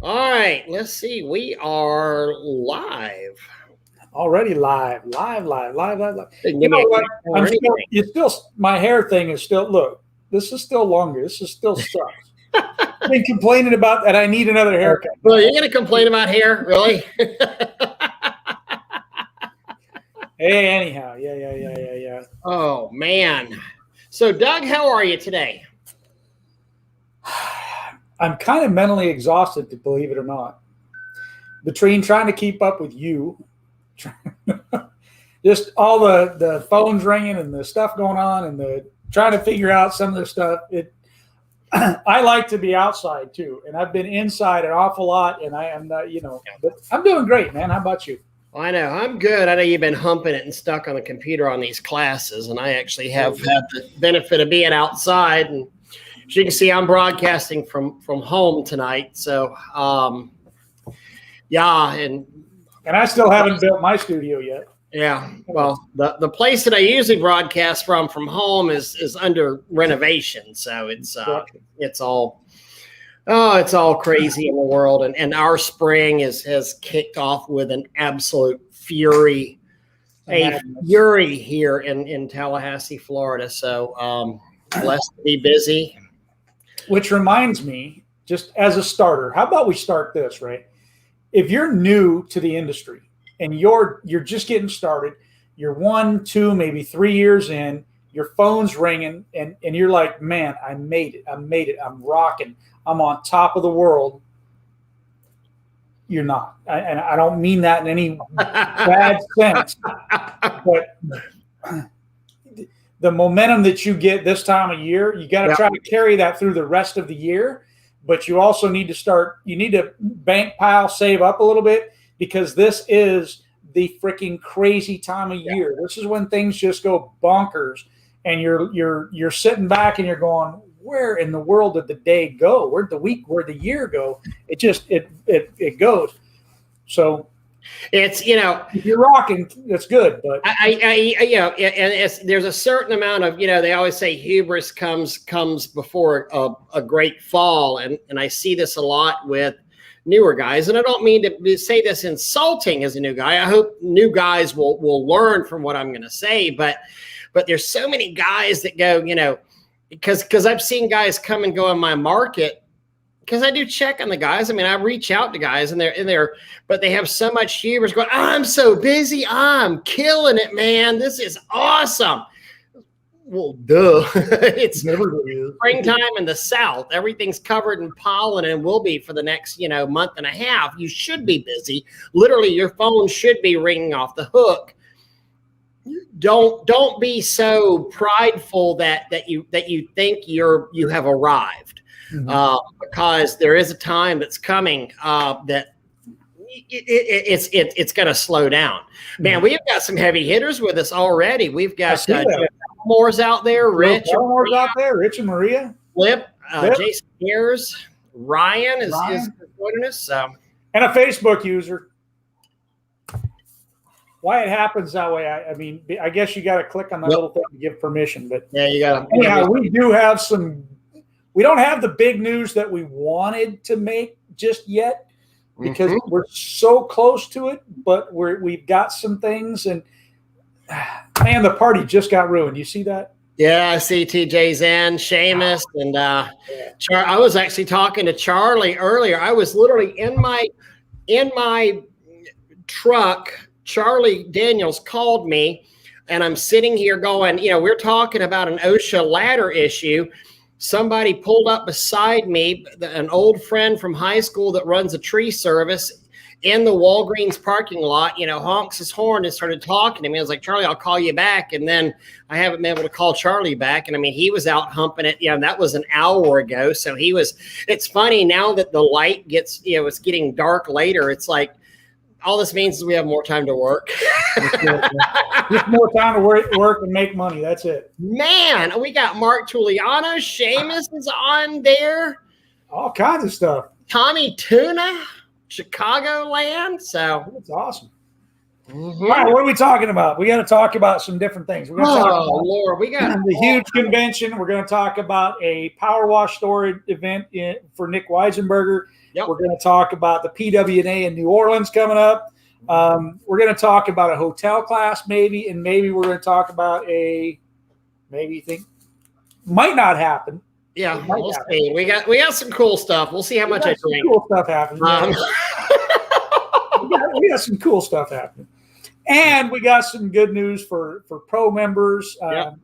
All right, let's see. We are live. Already live. You know what? My hair thing is still, look, this is still longer. This is still sucks. I've been complaining about that. I need another haircut. Well, you're going to complain about hair? Really? Hey, anyhow. Yeah. Oh, man. So, Doug, how are you today? I'm kind of mentally exhausted, to believe it or not. Between trying to keep up with you, just all the phones ringing and the stuff going on and the trying to figure out some of the stuff. I like to be outside too, and I've been inside an awful lot, and I am not, but I'm doing great, man. How about you? I know. I'm good. I know you've been humping it and stuck on the computer on these classes, and I actually have had the benefit of being outside. And as you can see, I'm broadcasting from home tonight. So, yeah, and I still haven't built my studio yet. Yeah, well, the place that I usually broadcast from home is under renovation, so it's all crazy in the world, and our spring has kicked off with an absolute fury here in Tallahassee, Florida. So blessed to be busy. Which reminds me, just as a starter, how about we start this, right? If you're new to the industry and you're just getting started, you're 1, 2, maybe 3 years in, your phone's ringing, and you're like, man, I made it, I'm rocking, I'm on top of the world. You're not. And I don't mean that in any bad sense, but the momentum that you get this time of year, you got to try to carry that through the rest of the year. But you also need to bank pile, save up a little bit, because this is the freaking crazy time of year. This is when things just go bonkers, and you're sitting back and you're going, where in the world did the day go? Where'd the year go? It just it goes. So it's, if you're rocking, that's good. But there's a certain amount of, they always say hubris comes before a great fall, and I see this a lot with newer guys, and I don't mean to say this insulting as a new guy. I hope new guys will learn from what I'm going to say, but there's so many guys that go, because I've seen guys come and go in my market, because I do check on the guys. I mean, I reach out to guys, and but they have so much hubris going, I'm so busy, I'm killing it, man, this is awesome. Well, duh. It's springtime in the South. Everything's covered in pollen and will be for the next, month and a half. You should be busy. Literally, your phone should be ringing off the hook. Don't be so prideful that you think you have arrived, because there is a time that's coming that it's going to slow down. Man, we've got some heavy hitters with us already. We've got Moore's out there, Rich and Maria, Flip, Jason Ayers, Ryan is joining us, and a Facebook user. Why it happens that way, I mean, I guess you got to click on the little thing to give permission. But yeah, you got. Anyhow, we do have some. We don't have the big news that we wanted to make just yet, because we're so close to it. But we've got some things, and man, the party just got ruined. You see that? Yeah, I see TJ's in, Seamus, and I was actually talking to Charlie earlier. I was literally in my truck. Charlie Daniels called me, and I'm sitting here going, we're talking about an OSHA ladder issue. Somebody pulled up beside me, an old friend from high school that runs a tree service in the Walgreens parking lot, honks his horn and started talking to me. I was like, Charlie, I'll call you back. And then I haven't been able to call Charlie back. And I mean, he was out humping it. That was an hour ago. So it's funny now that the light gets, it's getting dark later. It's like, all this means is we have more time to work. Just more time to work and make money. That's it. Man, we got Mark Tuliano. Seamus is on there. All kinds of stuff. Tommy Tuna, Chicagoland. So that's awesome. All right, what are we talking about? We got to talk about some different things. We're going to talk about Lord, we got the huge convention. We're going to talk about a power wash store event for Nick Weisenberger. Yep. We're going to talk about the PWNA in New Orleans coming up. We're going to talk about a hotel class maybe, and maybe we're going to talk about maybe you think might not happen. Yeah, we'll see. We got some cool stuff. We'll see how much I drink. Cool stuff happening. We got some cool stuff happening. And we got some good news for pro members,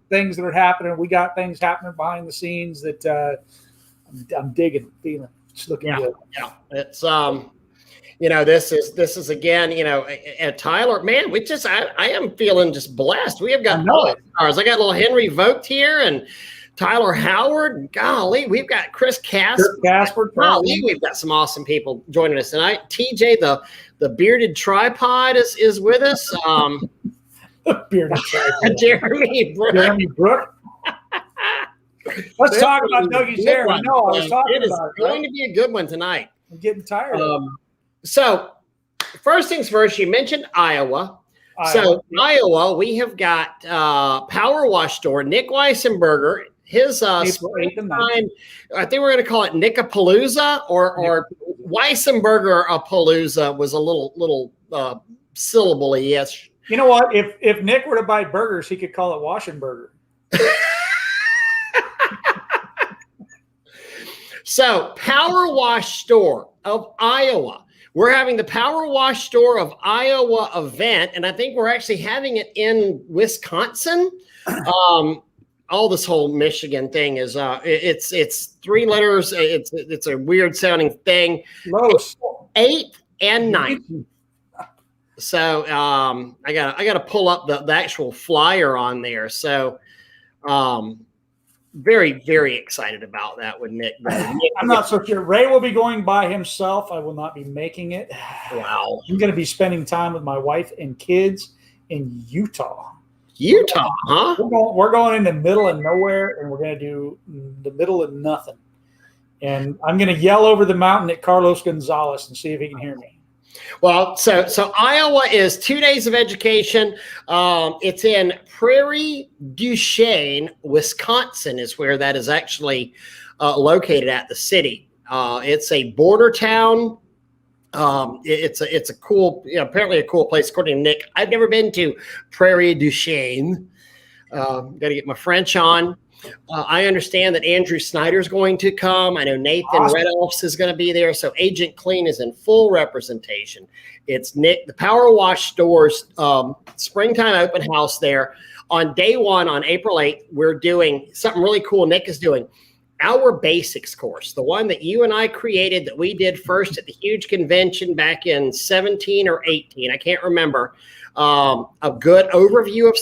things that are happening. We got things happening behind the scenes that I'm digging, feeling. It's looking good. Yeah, it's this is again, at Tyler, man, I am feeling just blessed. We have got stars. I got little Henry Vogt here and Tyler Howard. Golly, we've got Chris Casper. Golly, we've got some awesome people joining us tonight. TJ, the bearded tripod is with us. Bearded tripod. Jeremy Brook. Let's talk about Dougie's hair. I know I was talking about it. It's going to be a good one tonight. I'm getting tired of it. So, first things first, you mentioned Iowa. So, Iowa, we have got Power Wash Store, Nick Weisenberger. His springtime, I think we're going to call it Nickapalooza or Weisenberger Palooza was a little syllable-y. Yes. You know what? If Nick were to buy burgers, he could call it Washingburger. So, Power Wash Store of Iowa. We're having the Power Wash Store of Iowa event, and I think we're actually having it in Wisconsin. All this whole Michigan thing is it's 3 letters. It's a weird sounding thing. Close. 8th and 9th. So I gotta pull up the actual flyer on there. So very, very excited about that with Nick. I'm not so sure. Ray will be going by himself. I will not be making it. Wow. I'm going to be spending time with my wife and kids in Utah. Utah, huh? We're going in the middle of nowhere, and we're going to do the middle of nothing. And I'm going to yell over the mountain at Carlos Gonzalez and see if he can hear me. Well, so Iowa is 2 days of education. It's in Prairie du Chien, Wisconsin, is where that is actually located at the city. It's a border town. It's a cool, apparently a cool place, according to Nick. I've never been to Prairie du Chien. Got to get my French on. I understand that Andrew Snyder's going to come. I know Nathan Redolphs is going to be there. So Agent Clean is in full representation. It's Nick, the Power Wash Store's springtime open house there. On day 1, on April 8th, we're doing something really cool. Nick is doing our basics course, the one that you and I created that we did first at the huge convention back in 17 or 18. I can't remember. A good overview of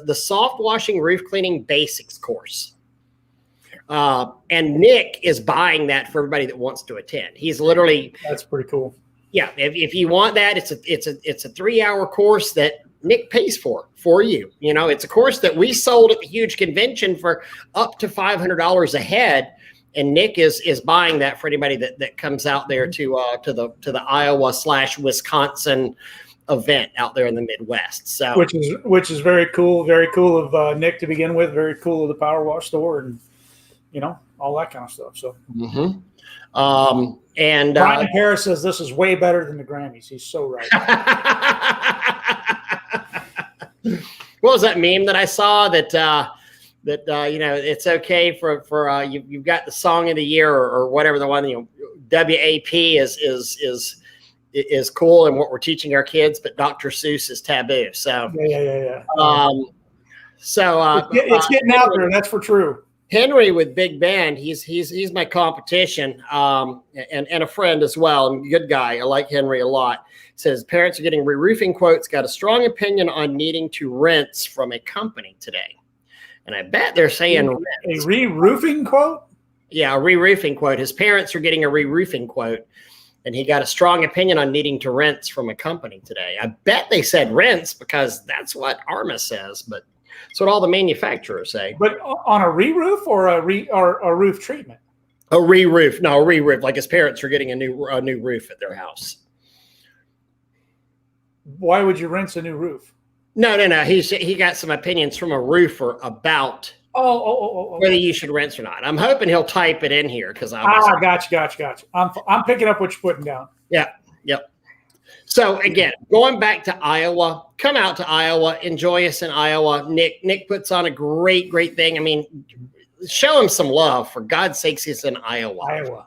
the soft washing roof cleaning basics course. And Nick is buying that for everybody that wants to attend. He's literally, that's pretty cool. Yeah. If you want that, it's a 3-hour course that Nick pays for you. It's a course that we sold at the huge convention for up to $500 a head. And Nick is buying that for anybody that comes out there to the Iowa/Wisconsin event out there in the Midwest. So which is very cool of Nick to begin with, very cool of the Power Wash Store, and all that kind of stuff. So and Brian Harris says this is way better than the Grammys. He's so right. What was that meme that I saw that it's okay for you've got the song of the year or whatever, the one, WAP is cool and what we're teaching our kids, but Dr. Seuss is taboo. So yeah. So it's getting out there. That's for true. Henry with Big Band, he's my competition, and a friend as well, and good guy. I like Henry a lot. Says parents are getting re-roofing quotes. Got a strong opinion on needing to rinse from a company today, and I bet they're saying a re-roofing quote. Yeah, a re-roofing quote. His parents are getting a re-roofing quote, and he got a strong opinion on needing to rinse from a company today. I bet they said rinse because that's what ARMA says, but that's what all the manufacturers say. But on a re-roof or a roof treatment? A re-roof. No, a re-roof. Like his parents are getting a new roof at their house. Why would you rinse a new roof? No. He got some opinions from a roofer about whether you should rinse or not. I'm hoping he'll type it in here because gotcha. I'm picking up what you're putting down. Yeah. Yep. So again, going back to Iowa, come out to Iowa, enjoy us in Iowa. Nick puts on a great thing. I mean, show him some love, for God's sakes. He's in Iowa.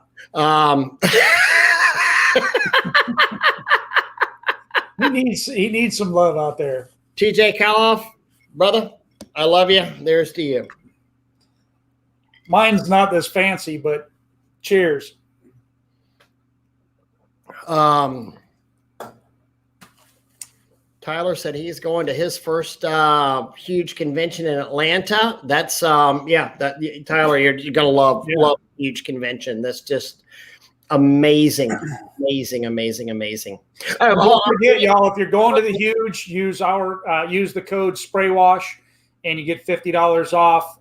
He needs some love out there. TJ Kaloff, brother, I love you. There's to you. Mine's not this fancy, but cheers. Tyler said he's going to his first huge convention in Atlanta. That's Tyler, you're gonna love huge convention. That's just amazing. Oh, don't forget, y'all, if you're going to the huge, use the code SprayWash and you get $50 off.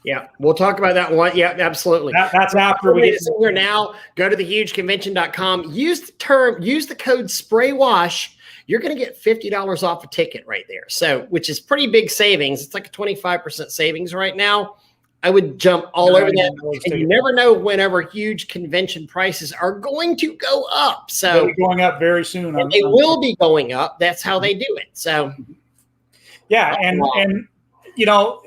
Yeah, we'll talk about that one. Yeah, absolutely. That's after we get here now. Go to thehugeconvention.com. Use the code SprayWash. You're going to get $50 off a ticket right there. So, which is pretty big savings. It's like a 25% savings right now. I would jump all over that. And you never know whenever huge convention prices are going to go up. So they'll be going up very soon. They will be going up. That's how they do it. So yeah, and you know,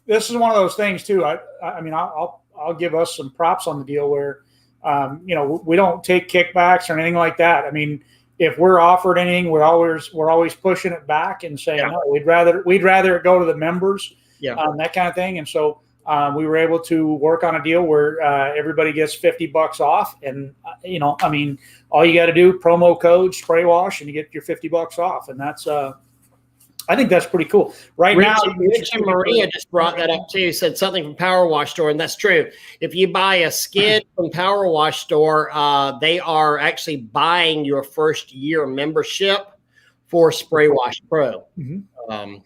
this is one of those things too. I mean, I'll give us some props on the deal where, you know, we don't take kickbacks or anything like that. I mean, if we're offered anything, we're always pushing it back and saying, no, we'd rather it go to the members, that kind of thing. And so we were able to work on a deal where everybody gets $50 off. And, you know, I mean, all you got to do, promo code SprayWash, and you get your $50 off. And that's, I think that's pretty cool. Now, Rich and Maria just brought that up too. Said something from Power Wash Store, and that's true. If you buy a skid from Power Wash Store, they are actually buying your first year membership for Spray Wash Pro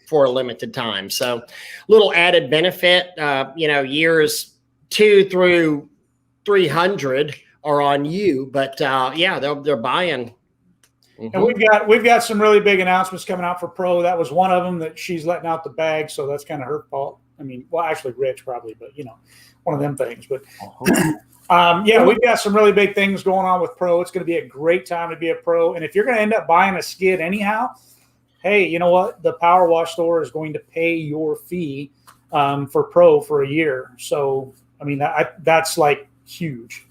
for a limited time. So, little added benefit. You know, years 2 through 300 are on you, but they're buying. And we've got some really big announcements coming out for Pro. That was one of them that she's letting out the bag, so that's kind of her fault. I mean, well, actually Rich probably, but you know, one of them things. But we've got some really big things going on with Pro. It's going to be a great time to be a Pro. And if you're going to end up buying a skid anyhow, hey, you know what? The Power Wash Store is going to pay your fee for Pro for a year. So I mean, that's like huge.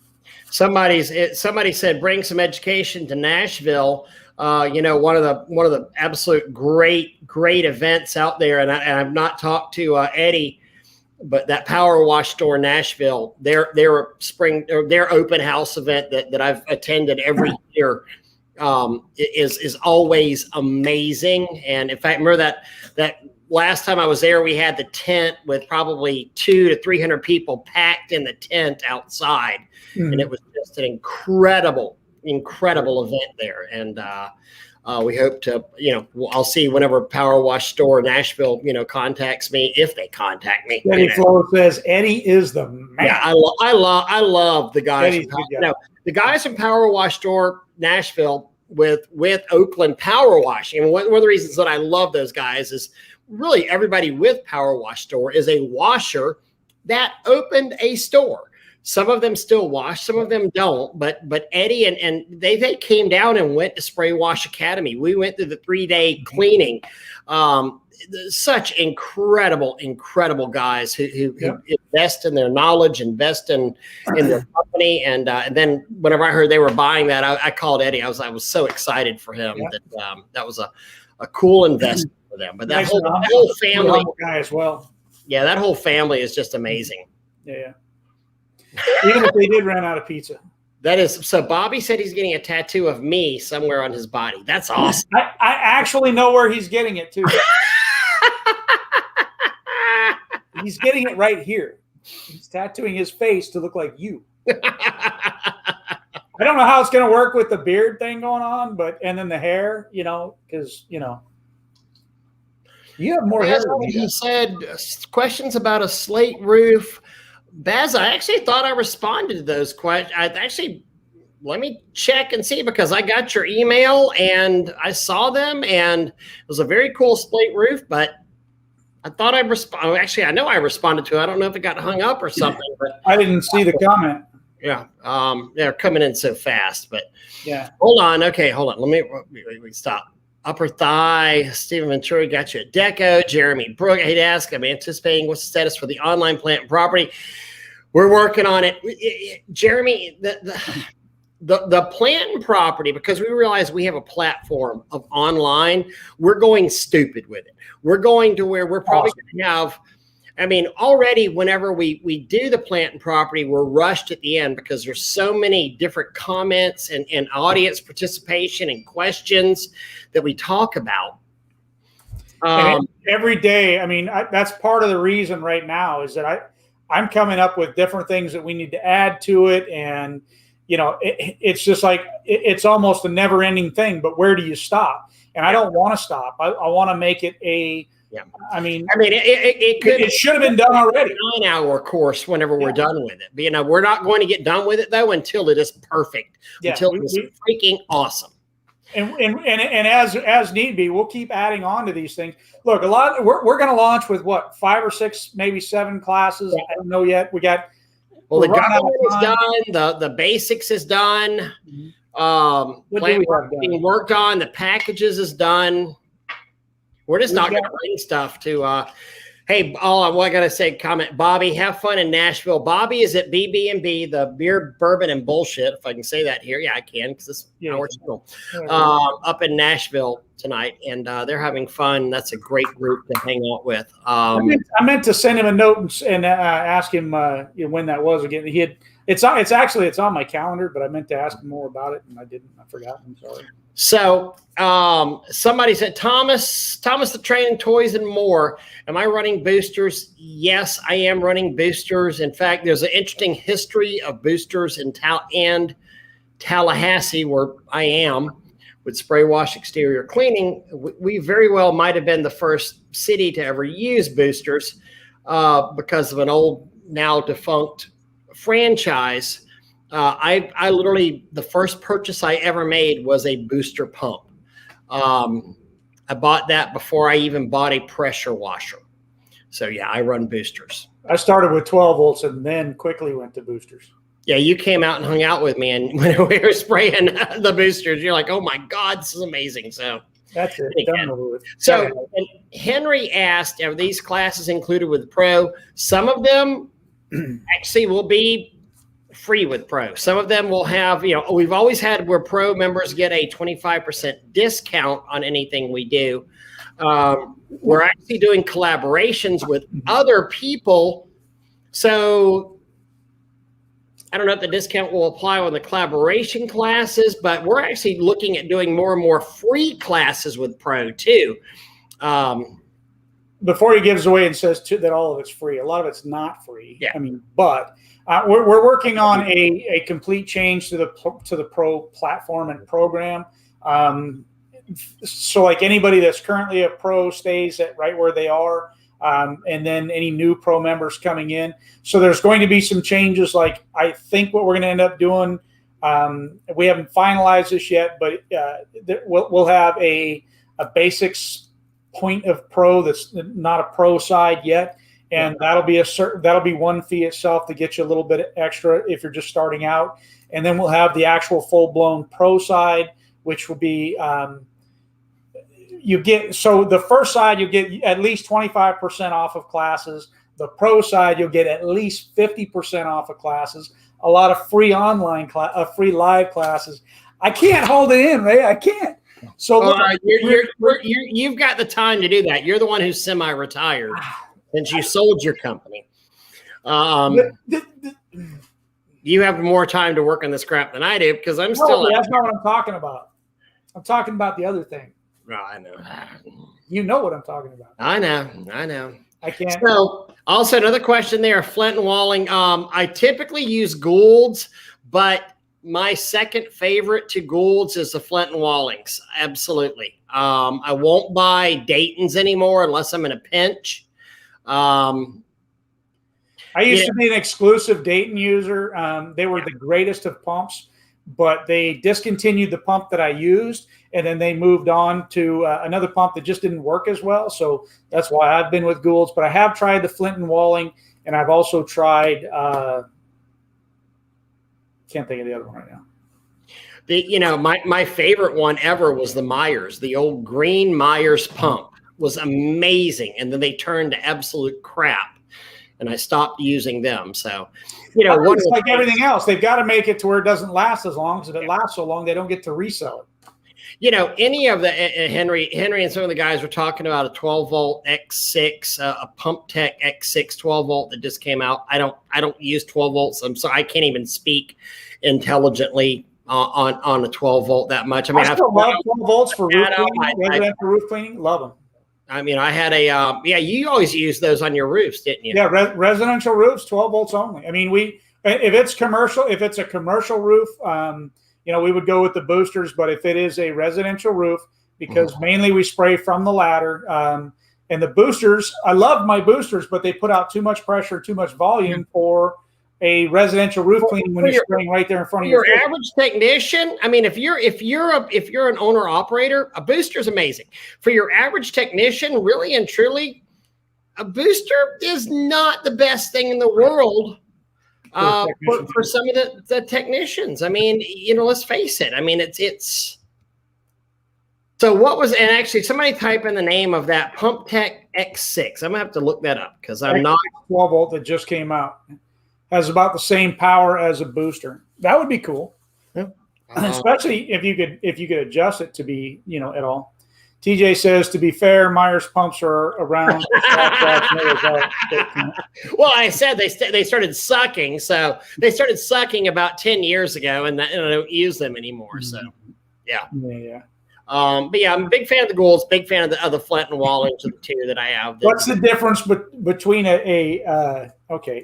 Somebody said bring some education to Nashville. You know, one of the absolute great events out there, and I've not talked to Eddie, but that Power Wash Store Nashville, their open house event that I've attended every year is always amazing. And in fact, remember that last time I was there, we had the tent with probably 200 to 300 people packed in the tent outside. And it was just an incredible event there. And we hope to, you know, I'll see whenever Power Wash Store Nashville, you know, contacts me, if they contact me. Eddie Flo says Eddie is the man. Yeah, I love the guys. The guys from Power Wash Store Nashville with Oakland Power Wash. And one of the reasons that I love those guys is really everybody with Power Wash Store is a washer that opened a store. Some of them still wash, some of them don't. But Eddie and they came down and went to Spray Wash Academy. We went through the 3-day cleaning. Such incredible guys who invest in their knowledge, invest in their company. And then whenever I heard they were buying that, I called Eddie. I was so excited for him that was a cool investment for them. But that whole family guy as well. Yeah, that whole family is just amazing. Yeah. Even if they did run out of pizza. That is so. Bobby said he's getting a tattoo of me somewhere on his body. That's awesome. I actually know where he's getting it too. He's getting it right here. He's tattooing his face to look like you. I don't know how it's going to work with the beard thing going on, and then the hair, you know, because you know. You have more hair than he said questions about a slate roof. Baz, I actually thought I responded to those questions. let me check and see, because I got your email and I saw them, and it was a very cool Slate Roof, but I thought I responded. Actually, I know I responded to it. I don't know if it got hung up or something, but I didn't see the comment. yeah, they're coming in so fast. But yeah, hold on. Okay, hold on. Let me stop. Upper thigh. Stephen Venturi got you a deco. Jeremy Brook, I'd ask. I'm anticipating what's the status for the online plant property. We're working on it. Jeremy, the plant and property, because we realize we have a platform of online, we're going stupid with it. We're going to where we're probably going to have, I mean, already whenever we do the plant and property, we're rushed at the end because there's so many different comments and audience participation and questions that we talk about. Every day, I mean, that's part of the reason right now is that I'm coming up with different things that we need to add to it. And, you know, it's just like, it's almost a never ending thing, but where do you stop? And I don't want to stop. I want to make it it should have been done already. 9-hour course whenever we're done with it. But, you know, we're not going to get done with it though until it is perfect, until it is freaking awesome. And as need be, we'll keep adding on to these things. Look, we're going to launch with what, 5 or 6, maybe 7 classes. Yeah. I don't know yet. The government is done. The basics is done. Plant being worked on. The packages is done. We're just not going to bring stuff to. Hey, all I got to say, comment, Bobby, have fun in Nashville. Bobby is at BB&B, the beer, bourbon, and bullshit, if I can say that here. Yeah, I can, because it's our channel. Up in Nashville tonight, and they're having fun. That's a great group to hang out with. I meant to send him a note and ask him when that was again. It's on my calendar, but I meant to ask him more about it, and I didn't. I forgot. I'm sorry. So somebody said, Thomas the Training Toys and More. Am I running boosters? Yes, I am running boosters. In fact, there's an interesting history of boosters in Tallahassee, where I am, with spray wash exterior cleaning. We very well might have been the first city to ever use boosters because of an old, now defunct franchise. I literally, the first purchase I ever made was a booster pump. I bought that before I even bought a pressure washer. So yeah, I run boosters. I started with 12 volts and then quickly went to boosters. Yeah, you came out and hung out with me, and when we were spraying the boosters, you're like, oh my God, this is amazing. So that's it. So and Henry asked, are these classes included with Pro? Some of them actually will be free with Pro. Some of them will have, we've always had where Pro members get a 25% discount on anything we do. We're actually doing collaborations with other people. So I don't know if the discount will apply on the collaboration classes, but we're actually looking at doing more and more free classes with Pro too. Before he gives away and says that all of it's free, a lot of it's not free. Yeah. I mean, but we're working on a complete change to the Pro platform and program. So like anybody that's currently a Pro stays at right where they are. And then any new Pro members coming in. So there's going to be some changes. Like I think what we're going to end up doing, we haven't finalized this yet, but we'll have a basics point of Pro that's not a Pro side yet. And that'll be one fee itself to get you a little bit extra if you're just starting out. And then we'll have the actual full-blown Pro side, which will be so the first side you get at least 25% off of classes. The Pro side you'll get at least 50% off of classes. A lot of free online free live classes. I can't hold it in, Ray. I can't. So you've got the time to do that. You're the one who's semi-retired since you sold your company. You have more time to work on this crap than I do because I'm still. That's not what I'm talking about. I'm talking about the other thing. Oh, I know. You know what I'm talking about. I know. I can't. So, also another question there, Flint and Walling. I typically use Gould's, but my second favorite to Gould's is the Flint and Wallings. Absolutely. I won't buy Dayton's anymore unless I'm in a pinch. I used to be an exclusive Dayton user. They were the greatest of pumps. but they discontinued the pump that I used, and then they moved on to another pump that just didn't work as well. So that's why I've been with Gould's. But I have tried the Flint and Walling, and I've also tried can't think of the other one right now. My favorite one ever was the Myers. The old green Myers pump was amazing, and then they turned to absolute crap, and I stopped using them. So, it's like everything else, they've got to make it to where it doesn't last as long. Because if it lasts so long, they don't get to resell it. Any of the Henry and some of the guys were talking about a 12-volt X6, a Pump Tech X6 12-volt that just came out. I don't use 12 volts. I'm sorry, I can't even speak intelligently on a 12-volt that much. I mean, I still love 12 volts for roof cleaning, residential roof cleaning. Love them. I mean, I had a you always use those on your roofs, didn't you? Yeah, residential roofs, 12 volts only. I mean, if it's a commercial roof, we would go with the boosters. But if it is a residential roof, because mainly we spray from the ladder, and the boosters, I love my boosters, but they put out too much pressure, too much volume for a residential roof cleaning when you're spraying right there in front of your average technician. I mean, if you're an owner operator, a booster is amazing. For your average technician, really and truly, a booster is not the best thing in the world for some of the technicians. I mean, let's face it. I mean, it's. So what was, and actually somebody type in the name of that Pump Tech X6. I'm gonna have to look that up because I'm not 12 volt that just came out. Has about the same power as a booster. That would be cool. Yeah. Especially if you could adjust it to be, at all. TJ says, to be fair, Myers pumps are around. Well, I said they started sucking. So they started sucking about 10 years ago, and I don't use them anymore. So, yeah. Yeah. But yeah, I'm a big fan of the Gould's, big fan of the Flint and Walling, the two that I have. What's the difference between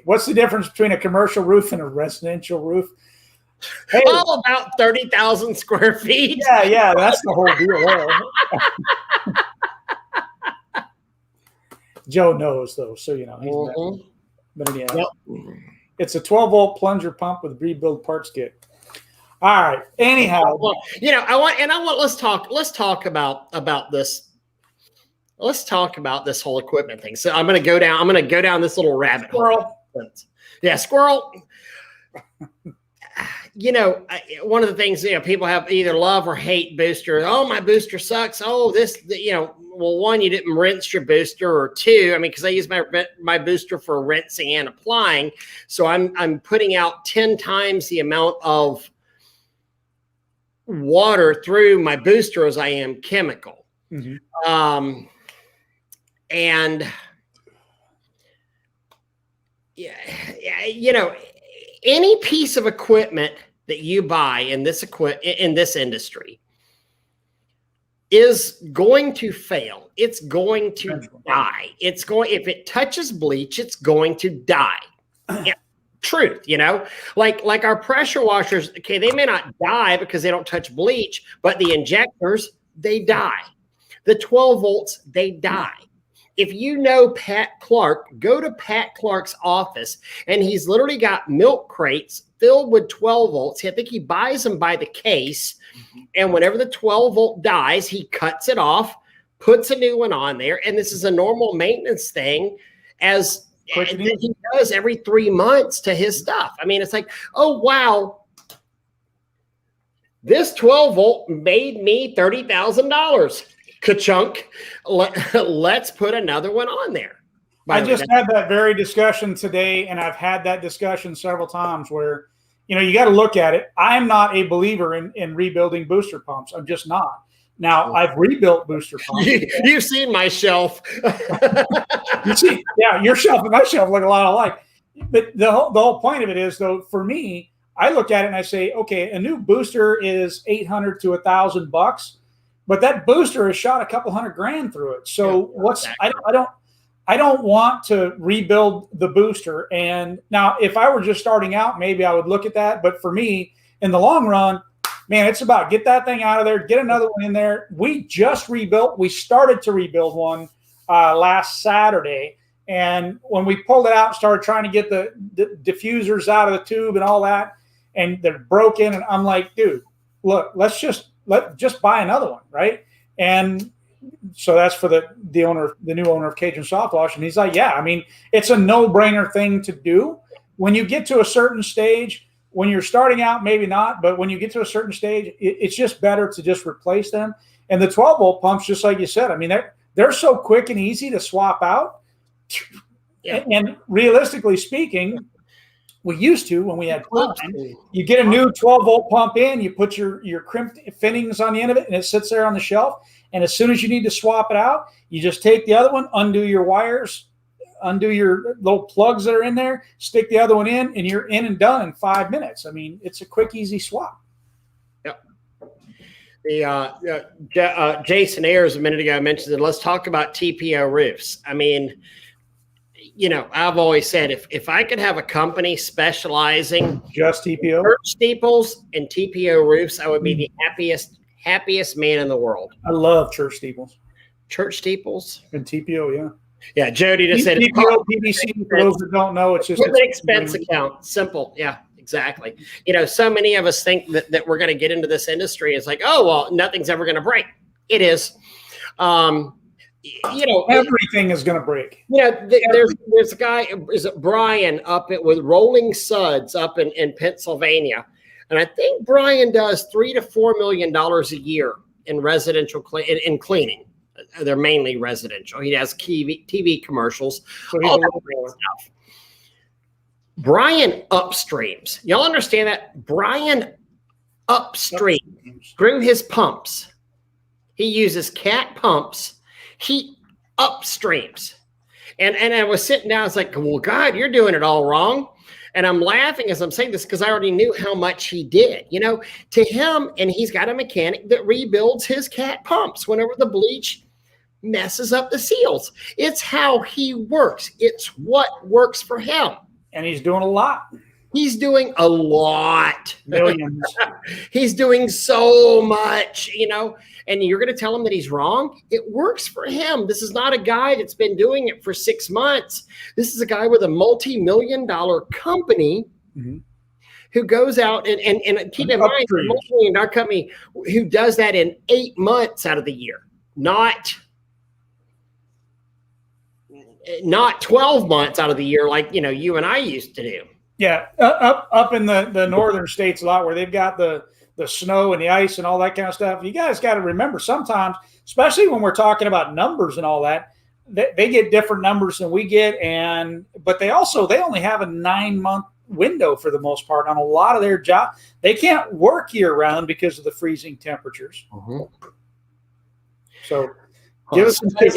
what's the difference between a commercial roof and a residential roof? Hey. Oh, about 30,000 square feet. Yeah, that's the whole deal there. Joe knows though, so he's but anyhow, It's a 12-volt plunger pump with rebuild parts kit. All right. Anyhow, let's talk about this. Let's talk about this whole equipment thing. So I'm going to go down this little rabbit hole. Yeah, squirrel. One of the things, people have either love or hate boosters. Oh, my booster sucks. Oh, well, one, you didn't rinse your booster, or two, I mean, because I use my booster for rinsing and applying. So I'm putting out 10 times the amount of water through my booster as I am chemical. And any piece of equipment that you buy in this industry is going to fail. It's going to die. If it touches bleach, it's going to die. Yeah. Truth, like our pressure washers, okay, they may not die because they don't touch bleach, but the injectors, they die. The 12 volts, they die. If you know Pat Clark, go to Pat Clark's office, and he's literally got milk crates filled with 12 volts. I think he buys them by the case, and whenever the 12 volt dies, he cuts it off, puts a new one on there, and this is a normal maintenance thing and he does every 3 months to his stuff. I mean, it's like, oh, wow, this 12 volt made me $30,000. Ka-chunk. Let's put another one on there. I just had that very discussion today, and I've had that discussion several times where, you got to look at it. I'm not a believer in rebuilding booster pumps. I'm just not. Now, I've rebuilt booster pumps. You've seen my shelf. You see, yeah, your shelf and my shelf look a lot alike. But the whole point of it is, though, for me, I look at it and I say, okay, a new booster is $800 to $1,000, but that booster has shot a couple $100,000 through it. So I don't want to rebuild the booster. And now, if I were just starting out, maybe I would look at that. But for me, in the long run, man, it's about get that thing out of there, get another one in there. We started to rebuild one last Saturday. And when we pulled it out and started trying to get the diffusers out of the tube and all that, and they're broken. And I'm like, dude, look, let's just buy another one, right? And so that's for the new owner of Cajun Soft Wash. And he's like, yeah, I mean, it's a no-brainer thing to do. When you get to a certain stage, when you're starting out, maybe not, but when you get to a certain stage, it's just better to just replace them. And the 12-volt pumps, just like you said, I mean, they're so quick and easy to swap out. Yeah. And realistically speaking, we used to, when we had time, you get a new 12-volt pump in, you put your crimped fittings on the end of it, and it sits there on the shelf. And as soon as you need to swap it out, you just take the other one, undo your wires, undo your little plugs that are in there, stick the other one in, and you're in and done in 5 minutes. I mean, it's a quick, easy swap. Yep. Jason Ayers a minute ago mentioned that. Let's talk about TPO roofs. I mean, you know, I've always said if I could have a company specializing just TPO church steeples and TPO roofs, I would be the happiest man in the world. I love church steeples. Church steeples and TPO, yeah. Yeah, Jody just said TPO, PVC. For those that don't know, it's just an expense account. Simple. Yeah, exactly. You know, so many of us think that we're going to get into this industry. It's like, oh, well, nothing's ever going to break. It is. You know, everything is going to break. You know, there's a guy, is it Brian, with Rolling Suds up in Pennsylvania. And I think Brian does $3 to $4 million a year in residential in cleaning. They're mainly residential. He has TV commercials, all that stuff. Brian upstreams. Y'all understand that? Brian upstreams through his pumps. He uses cat pumps. He upstreams. And I was sitting down, I was like, well, God, you're doing it all wrong. And I'm laughing as I'm saying this because I already knew how much he did, you know, to him. And he's got a mechanic that rebuilds his cat pumps whenever the bleach messes up the seals. It's how he works. It's what works for him. And he's doing a lot. He's doing a lot. Millions. He's doing so much, you know, and you're going to tell him that he's wrong? It works for him. This is not a guy that's been doing it for 6 months. This is a guy with a multi-million-dollar company who goes out and keep in mind, a multi-million-dollar company who does that in 8 months out of the year, not 12 months out of the year like, you know, you and I used to do. Yeah, up in the northern states a lot where they've got the snow and the ice and all that kind of stuff. You guys got to remember sometimes, especially when we're talking about numbers and all that, they get different numbers than we get. But they only have a 9-month window for the most part on a lot of their job. They can't work year round because of the freezing temperatures. So give us some tips.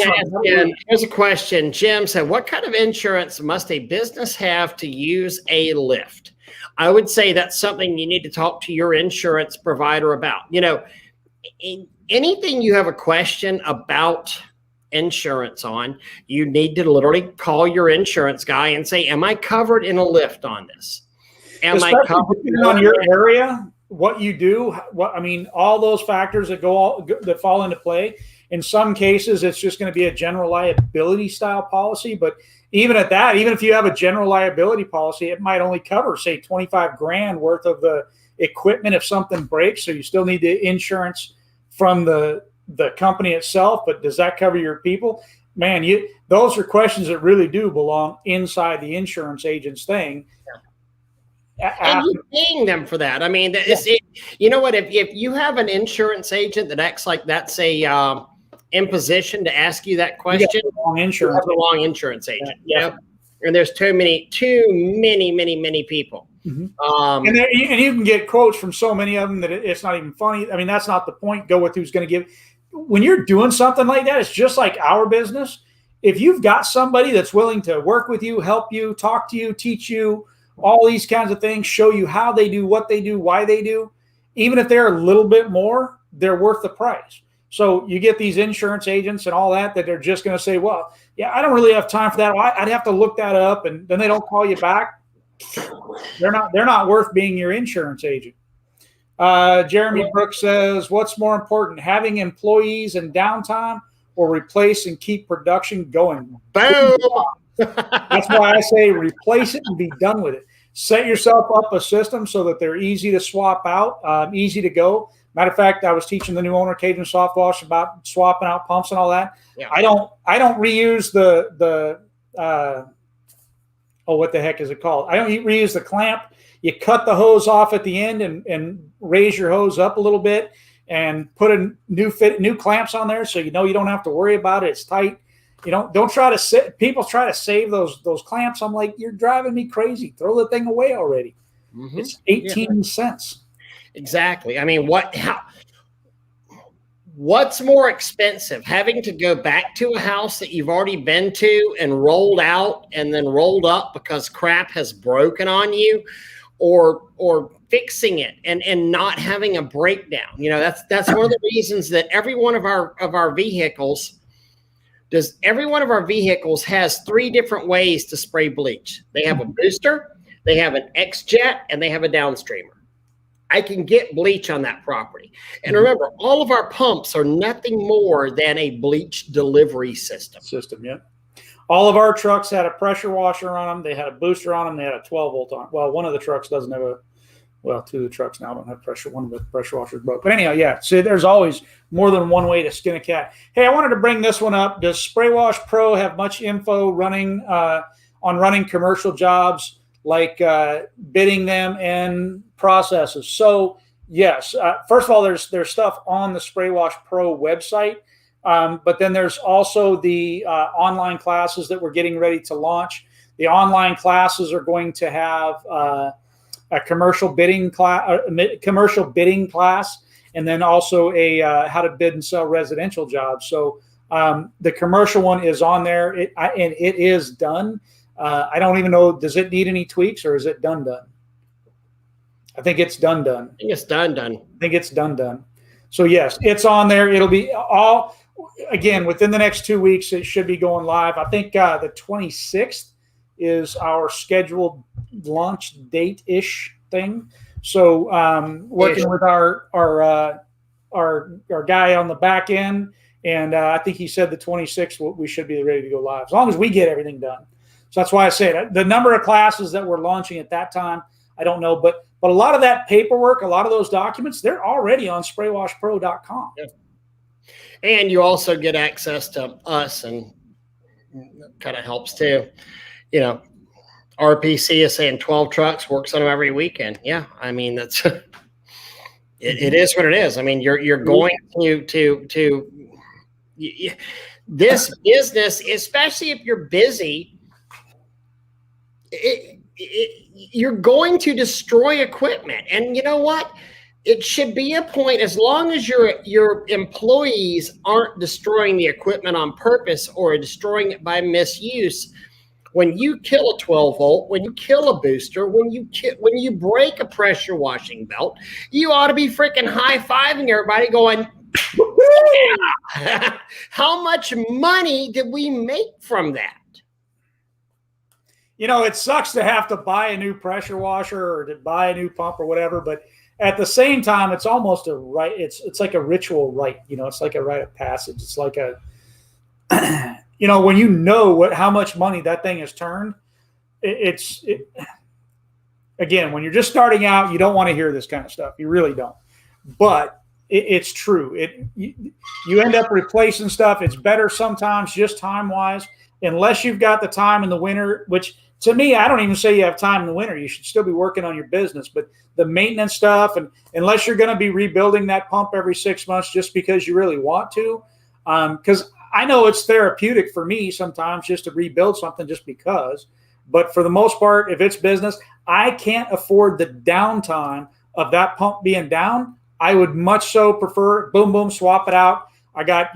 Here's a question. Jim said, what kind of insurance must a business have to use a lift? I would say that's something you need to talk to your insurance provider about. You know, anything you have a question about insurance on, you need to literally call your insurance guy and say, am I covered in a lift on this? Am I covered on your area? What you do? All those factors that fall into play. In some cases, it's just going to be a general liability style policy. But even at that, even if you have a general liability policy, it might only cover, say, $25,000 worth of the equipment if something breaks. So you still need the insurance from the company itself. But does that cover your people? Man, those are questions that really do belong inside the insurance agent's thing. And you're paying them for that. I mean, you know what? If you have an insurance agent that acts like that's a imposition to ask you that question, you have the wrong insurance agent. Yeah. And there's too many people. And you can get quotes from so many of them that it's not even funny. I mean, that's not the point. Go with who's going to give. When you're doing something like that, it's just like our business. If you've got somebody that's willing to work with you, help you, talk to you, teach you, all these kinds of things, show you how they do, what they do, why they do, even if they're a little bit more, they're worth the price. So you get these insurance agents and all that they're just going to say, well, yeah, I don't really have time for that. I'd have to look that up. And then they don't call you back. They're not worth being your insurance agent. Jeremy Brooks says, what's more important, having employees and downtime or replace and keep production going? Boom. That's why I say replace it and be done with it. set yourself up a system so that they're easy to swap out, easy to go. Matter of fact, I was teaching the new owner, Cajun Soft Wash, about swapping out pumps and all that. Yeah. I don't reuse the what the heck is it called? I don't reuse the clamp. You cut the hose off at the end and raise your hose up a little bit and put a new clamps on there, so you don't have to worry about it. It's tight. Don't try to people try to save those clamps. I'm like, you're driving me crazy. Throw the thing away already. Mm-hmm. It's 18 cents. Exactly. I mean, what's more expensive, having to go back to a house that you've already been to and rolled out and then rolled up because crap has broken on you, or fixing it and not having a breakdown? That's one of the reasons that every one of our vehicles has 3 different ways to spray bleach. They have a booster, they have an X-Jet, and they have a downstreamer. I can get bleach on that property. And remember, all of our pumps are nothing more than a bleach delivery system. Yeah. All of our trucks had a pressure washer on them. They had a booster on them. They had a 12-volt on. Well, one of the trucks doesn't have two of the trucks now don't have pressure. One of the pressure washers broke. But anyhow, yeah. So there's always more than one way to skin a cat. Hey, I wanted to bring this one up. Does Spray Wash Pro have much info running commercial jobs, like bidding them and processes? So yes, first of all, there's stuff on the Spray Wash Pro website, but then there's also the online classes that we're getting ready to launch. The online classes are going to have a commercial bidding class, and then also a how to bid and sell residential jobs. So the commercial one is on there, and it is done. I don't even know, does it need any tweaks, or is it done? I think it's done. I think it's done. So yes, it's on there. It'll be all, again, within the next 2 weeks, it should be going live. I think the 26th is our scheduled launch date-ish thing. So working with our guy on the back end, and I think he said the 26th we should be ready to go live, as long as we get everything done. So that's why I say that. The number of classes that we're launching at that time, I don't know, but a lot of that paperwork, a lot of those documents, they're already on spraywashpro.com. Yeah. And you also get access to us, and kind of helps too. RPC is saying 12 trucks, works on them every weekend. Yeah, I mean, that's it is what it is. I mean, you're going to this business, especially if you're busy. You're going to destroy equipment, and you know what? It should be a point, as long as your employees aren't destroying the equipment on purpose or destroying it by misuse. When you kill a 12-volt, when you kill a booster, when you break a pressure washing belt, you ought to be freaking high-fiving everybody, going, yeah. How much money did we make from that? It sucks to have to buy a new pressure washer or to buy a new pump or whatever, but at the same time, it's almost a right. It's like a ritual rite. It's like a rite of passage. It's like a, when how much money that thing has turned. Again, when you're just starting out, you don't want to hear this kind of stuff. You really don't. But it's true. You end up replacing stuff. It's better sometimes, just time wise, unless you've got the time in the winter, which. To me, I don't even say you have time in the winter. You should still be working on your business. But the maintenance stuff, and unless you're going to be rebuilding that pump every 6 months just because you really want to, because I know it's therapeutic for me sometimes just to rebuild something just because. But for the most part, if it's business, I can't afford the downtime of that pump being down. I would much so prefer boom, boom, swap it out. I got,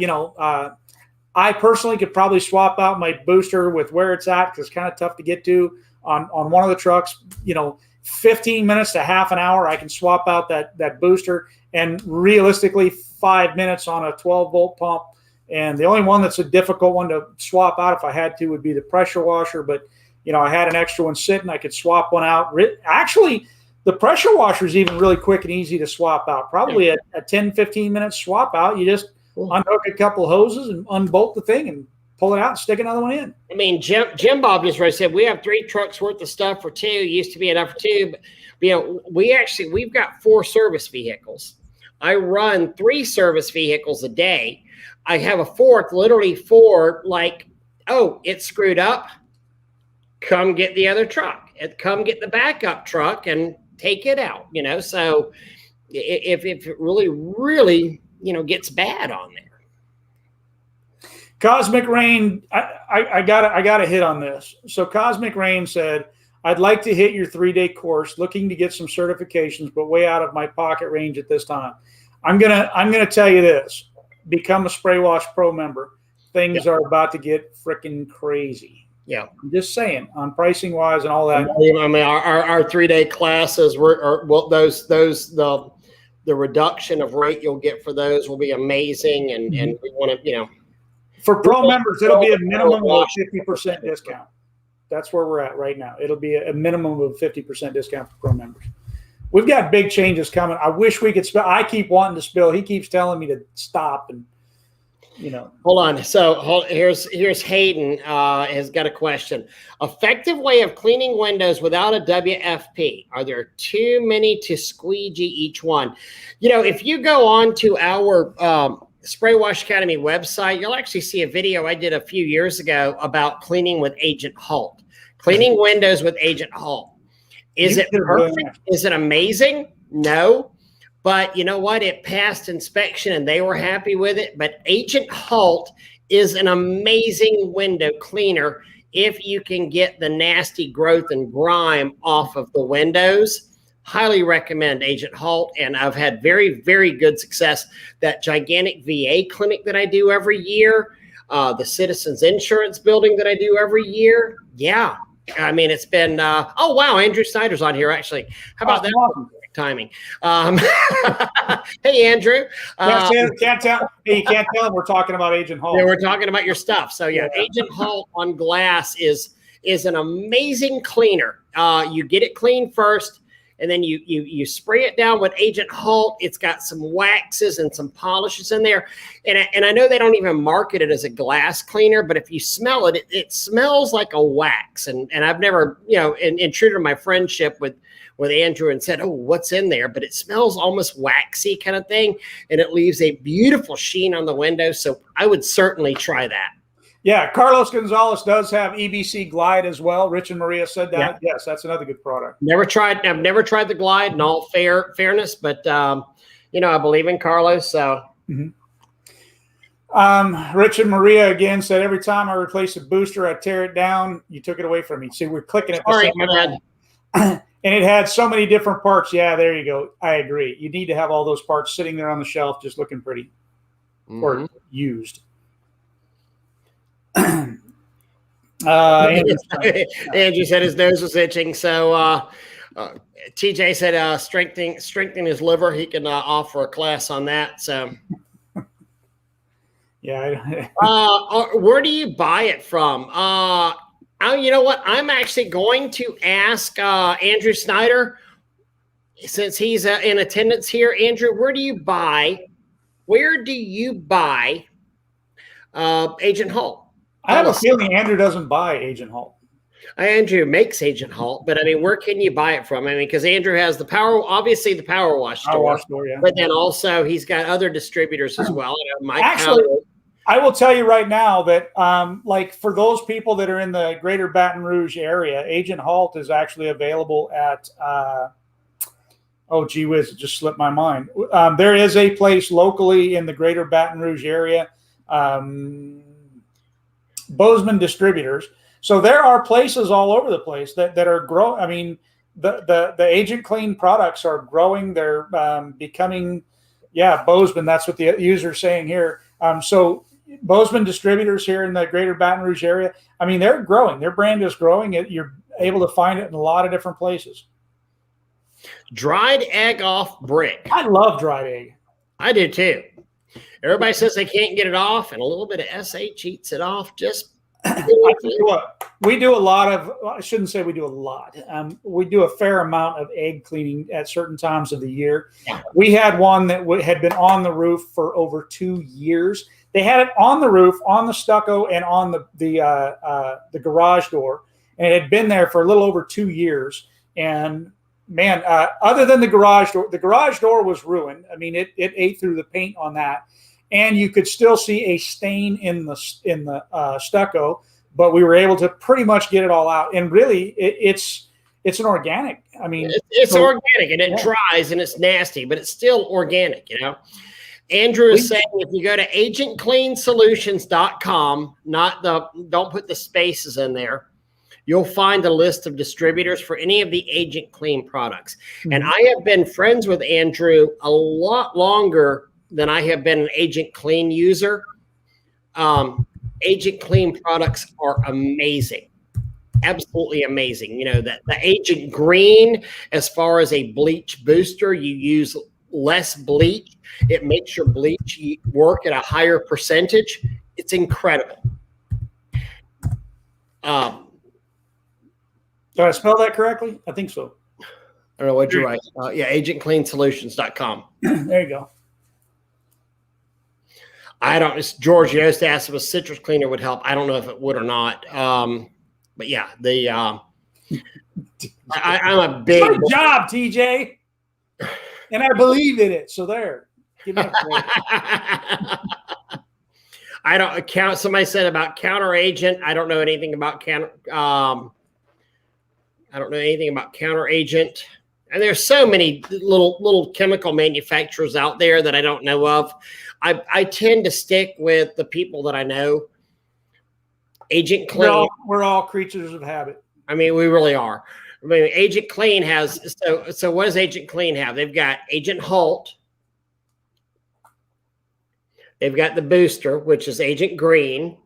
I personally could probably swap out my booster with where it's at, because it's kind of tough to get to on one of the trucks. 15 minutes to half an hour, I can swap out that booster, and realistically 5 minutes on a 12-volt pump. And the only one that's a difficult one to swap out if I had to would be the pressure washer. But, I had an extra one sitting. I could swap one out. Actually, the pressure washer is even really quick and easy to swap out. Probably a 10, 15-minute swap out. You just unhook a couple hoses and unbolt the thing and pull it out and stick another one in. I mean, Jim Bob just said we have 3 trucks worth of stuff for 2. Used to be enough for 2, but we've got 4 service vehicles. I run 3 service vehicles a day. I have a 4th, literally 4. Like, oh, it's screwed up. Come get the other truck. Come get the backup truck and take it out. So if it really gets bad on there. Cosmic Rain, I got a hit on this. So Cosmic Rain said, I'd like to hit your 3-day course, looking to get some certifications, but way out of my pocket range at this time. I'm gonna tell you this: become a Spray Wash Pro member. Things are about to get freaking crazy. Yeah, I'm just saying, on pricing wise and all that. I mean, our 3-day classes the reduction of rate you'll get for those will be amazing, and we want to For pro members, it'll be a minimum of a 50% discount. That's where we're at right now. It'll be a minimum of 50% discount for pro members. We've got big changes coming. I wish we could spill. I keep wanting to spill. He keeps telling me to stop, and Hold on. So here's Hayden has got a question. Effective way of cleaning windows without a WFP. Are there too many to squeegee each one? If you go on to our Spray Wash Academy website, you'll actually see a video I did a few years ago about cleaning with Agent Halt. Cleaning windows with Agent Halt. Is it perfect? Is it amazing? No. But you know what? It passed inspection and they were happy with it. But Agent Halt is an amazing window cleaner if you can get the nasty growth and grime off of the windows. Highly recommend Agent Halt, and I've had very, very good success. That gigantic VA clinic that I do every year, the Citizens Insurance building that I do every year. Yeah, I mean, it's been, oh, wow, Andrew Snyder's on here, actually. How about that? Awesome. Timing. Hey, Andrew. You can't tell him we're talking about Agent Halt. Yeah, we're talking about your stuff. So, yeah, Agent Halt on glass is an amazing cleaner. You get it clean first, and then you spray it down with Agent Halt. It's got some waxes and some polishes in there. And I know they don't even market it as a glass cleaner, but if you smell it, it smells like a wax. And I've never, intruded my friendship with Andrew and said, oh, what's in there? But it smells almost waxy kind of thing. And it leaves a beautiful sheen on the window. So I would certainly try that. Yeah, Carlos Gonzalez does have EBC Glide as well. Rich and Maria said that. Yeah. Yes, that's another good product. I've never tried the Glide in all fairness, but I believe in Carlos. So Rich and Maria again said, every time I replace a booster, I tear it down. You took it away from me. See, we're clicking at the same time. And it had so many different parts. Yeah, there you go. I agree. You need to have all those parts sitting there on the shelf just looking pretty or used. Andrew said his nose was itching. So TJ said strengthening his liver. He can offer a class on that. So yeah. Where do you buy it from? You know what? I'm actually going to ask Andrew Snyder, since he's in attendance here. Andrew, where do you buy Agent Halt? I have a feeling Andrew doesn't buy Agent Halt. Andrew makes Agent Halt, but I mean, where can you buy it from? I mean, because Andrew has the Power Wash store, yeah. But then also he's got other distributors as well. Actually, I will tell you right now that, like for those people that are in the greater Baton Rouge area, Agent Halt is actually available at, oh, gee whiz, it just slipped my mind. There is a place locally in the greater Baton Rouge area, Bozeman Distributors. So there are places all over the place that are growing. I mean, the Agent Clean products are growing. They're becoming, Bozeman. That's what the user's saying here. So Bozeman Distributors here in the greater Baton Rouge area, I mean, they're growing. Their brand is growing. You're able to find it in a lot of different places. Dried egg off brick. I love dried egg. I do too. Everybody says they can't get it off, and a little bit of SH eats it off just I tell you what, we do a lot of, I shouldn't say we do a lot. We do a fair amount of egg cleaning at certain times of the year. Yeah. We had one that had been on the roof for over 2 years. They had it on the roof, on the stucco, and on the garage door. And it had been there for a little over 2 years. And man, other than the garage door was ruined. I mean, it ate through the paint on that. And you could still see a stain in the stucco, but we were able to pretty much get it all out. And really, it's an organic. I mean, it's organic, and it dries and it's nasty, but it's still organic. Andrew is saying if you go to agentcleansolutions.com, don't put the spaces in there, you'll find a list of distributors for any of the Agent Clean products. Mm-hmm. And I have been friends with Andrew a lot longer than I have been an Agent Clean user. Agent Clean products are amazing. Absolutely amazing. That the Agent Green, as far as a bleach booster, you use less bleach. It makes your bleach work at a higher percentage. It's incredible. Did I spell that correctly? I think so. I don't know what you're right. agentcleansolutions.com. There you go. George Yost asked if a citrus cleaner would help. I don't know if it would or not. But yeah, I'm a big. Good job, TJ. And I believe in it. So there. Give me a I don't account. Somebody said about counter agent. I don't know anything about counter. I don't know anything about counter agent. And there's so many little chemical manufacturers out there that I don't know of. I tend to stick with the people that I know. Agent Clean. We're all creatures of habit. I mean, we really are. I mean, Agent Clean has so what does Agent Clean have? They've got Agent Halt. They've got the booster, which is Agent Green.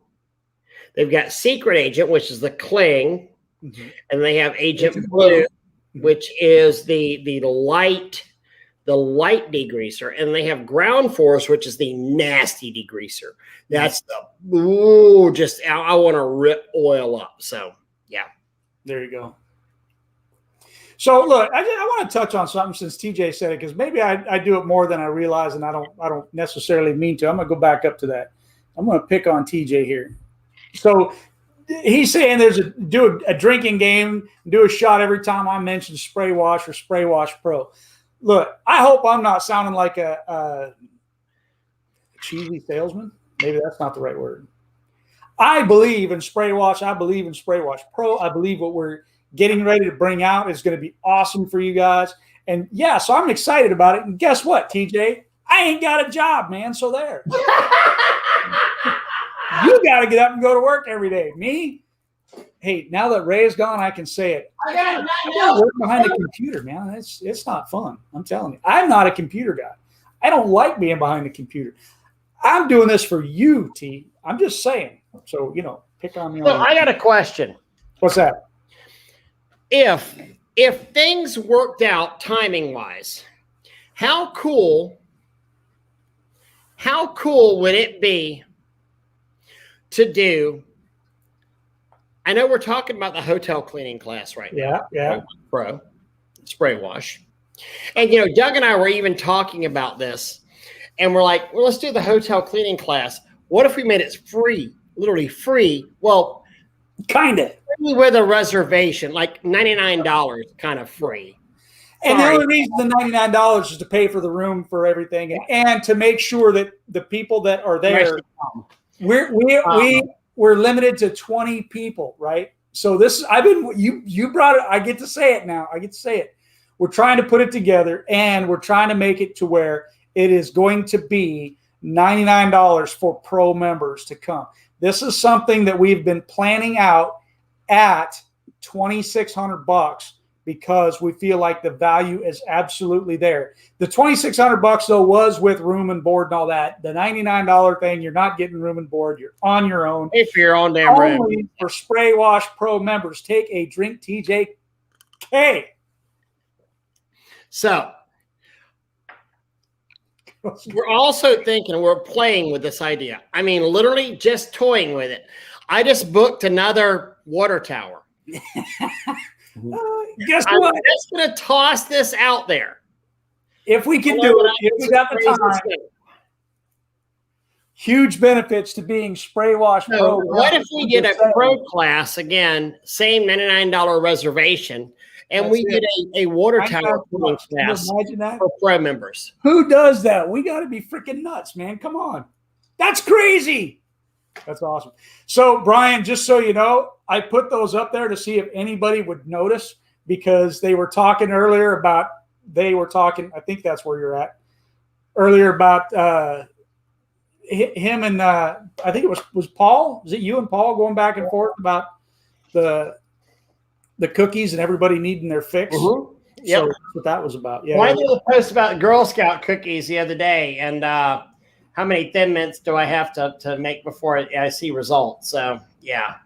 They've got Secret Agent, which is the cling. Mm-hmm. And they have Agent Blue, which is the light degreaser, and they have Ground Force, which is the nasty degreaser. That's I want to rip oil up. So yeah, there you go. So look, I want to touch on something since TJ said it, because maybe I do it more than I realize, and I don't necessarily mean to. I'm gonna go back up to that. I'm gonna pick on TJ here. So he's saying do a drinking game, do a shot every time I mention Spray Wash or Spray Wash Pro. Look, I hope I'm not sounding like a cheesy salesman. Maybe that's not the right word. I believe in Spray Wash. I believe in Spray Wash Pro. I believe what we're getting ready to bring out is going to be awesome for you guys. And yeah, so I'm excited about it. And guess what, TJ? I ain't got a job, man. So there. You got to get up and go to work every day. Me? Hey, now that Ray's gone, I can say it. I got to work behind the computer, man. It's not fun. I'm telling you. I'm not a computer guy. I don't like being behind the computer. I'm doing this for you, T. I'm just saying. So, pick on me. So I got a question. What's that? If things worked out timing-wise, how cool would it be to do? I know we're talking about the hotel cleaning class right now. Yeah. Pro Spray Wash. And, Doug and I were even talking about this, and we're like, well, let's do the hotel cleaning class. What if we made it free, literally free? Well, kind of. With a reservation, like $99 kind of free. And the only reason the $99 is to pay for the room for everything and to make sure that the people that are there, we're limited to 20 people, right? So you brought it. I get to say it now. We're trying to put it together, and we're trying to make it to where it is going to be $99 for pro members to come. This is something that we've been planning out at $2,600 because we feel like the value is absolutely there. The $2,600 though was with room and board and all that. The $99 thing, you're not getting room and board. You're on your own. If you're on damn room. Only for Spray Wash Pro members. Take a drink, TJK. So we're also thinking, we're playing with this idea. I mean, literally just toying with it. I just booked another water tower. Guess what? I'm just going to toss this out there. If we can do it, if we got the time, huge benefits to being Spray Wash Pro. What if we did a pro class again, same $99 reservation, and we did a water tower class for pro members? Who does that? We got to be freaking nuts, man. Come on. That's crazy. That's awesome. So, Brian, just so you know, I put those up there to see if anybody would notice, because they were talking earlier about, I think that's where you're at, earlier about him and I think it was Paul. Was it you and Paul going back and forth about the cookies and everybody needing their fix? Mm-hmm. Yep. So that's what that was about. Yeah. Well, I did a post about Girl Scout cookies the other day, and how many Thin Mints do I have to make before I see results? So, yeah.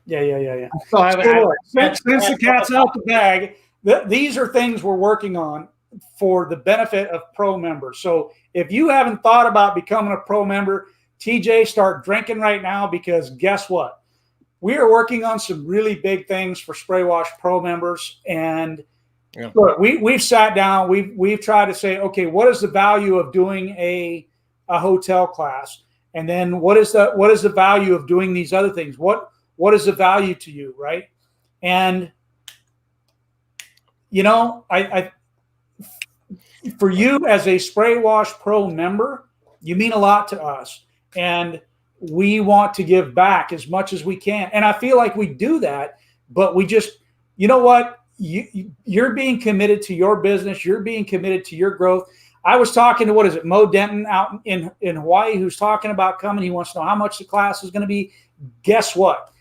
Yeah. So since the cat's out the bag, these are things we're working on for the benefit of pro members. So if you haven't thought about becoming a pro member, TJ, start drinking right now, because guess what? We are working on some really big things for Spray Wash Pro members. And look, we've sat down, we've tried to say, okay, what is the value of doing a hotel class? And then what is the value of doing these other things? What is the value to you, right? And you know, I for you as a Spray Wash Pro member, you mean a lot to us, and we want to give back as much as we can. And I feel like we do that, but we just, you know what? You're being committed to your business. You're being committed to your growth. I was talking to, Mo Denton out in Hawaii, who's talking about coming. He wants to know how much the class is going to be. Guess what?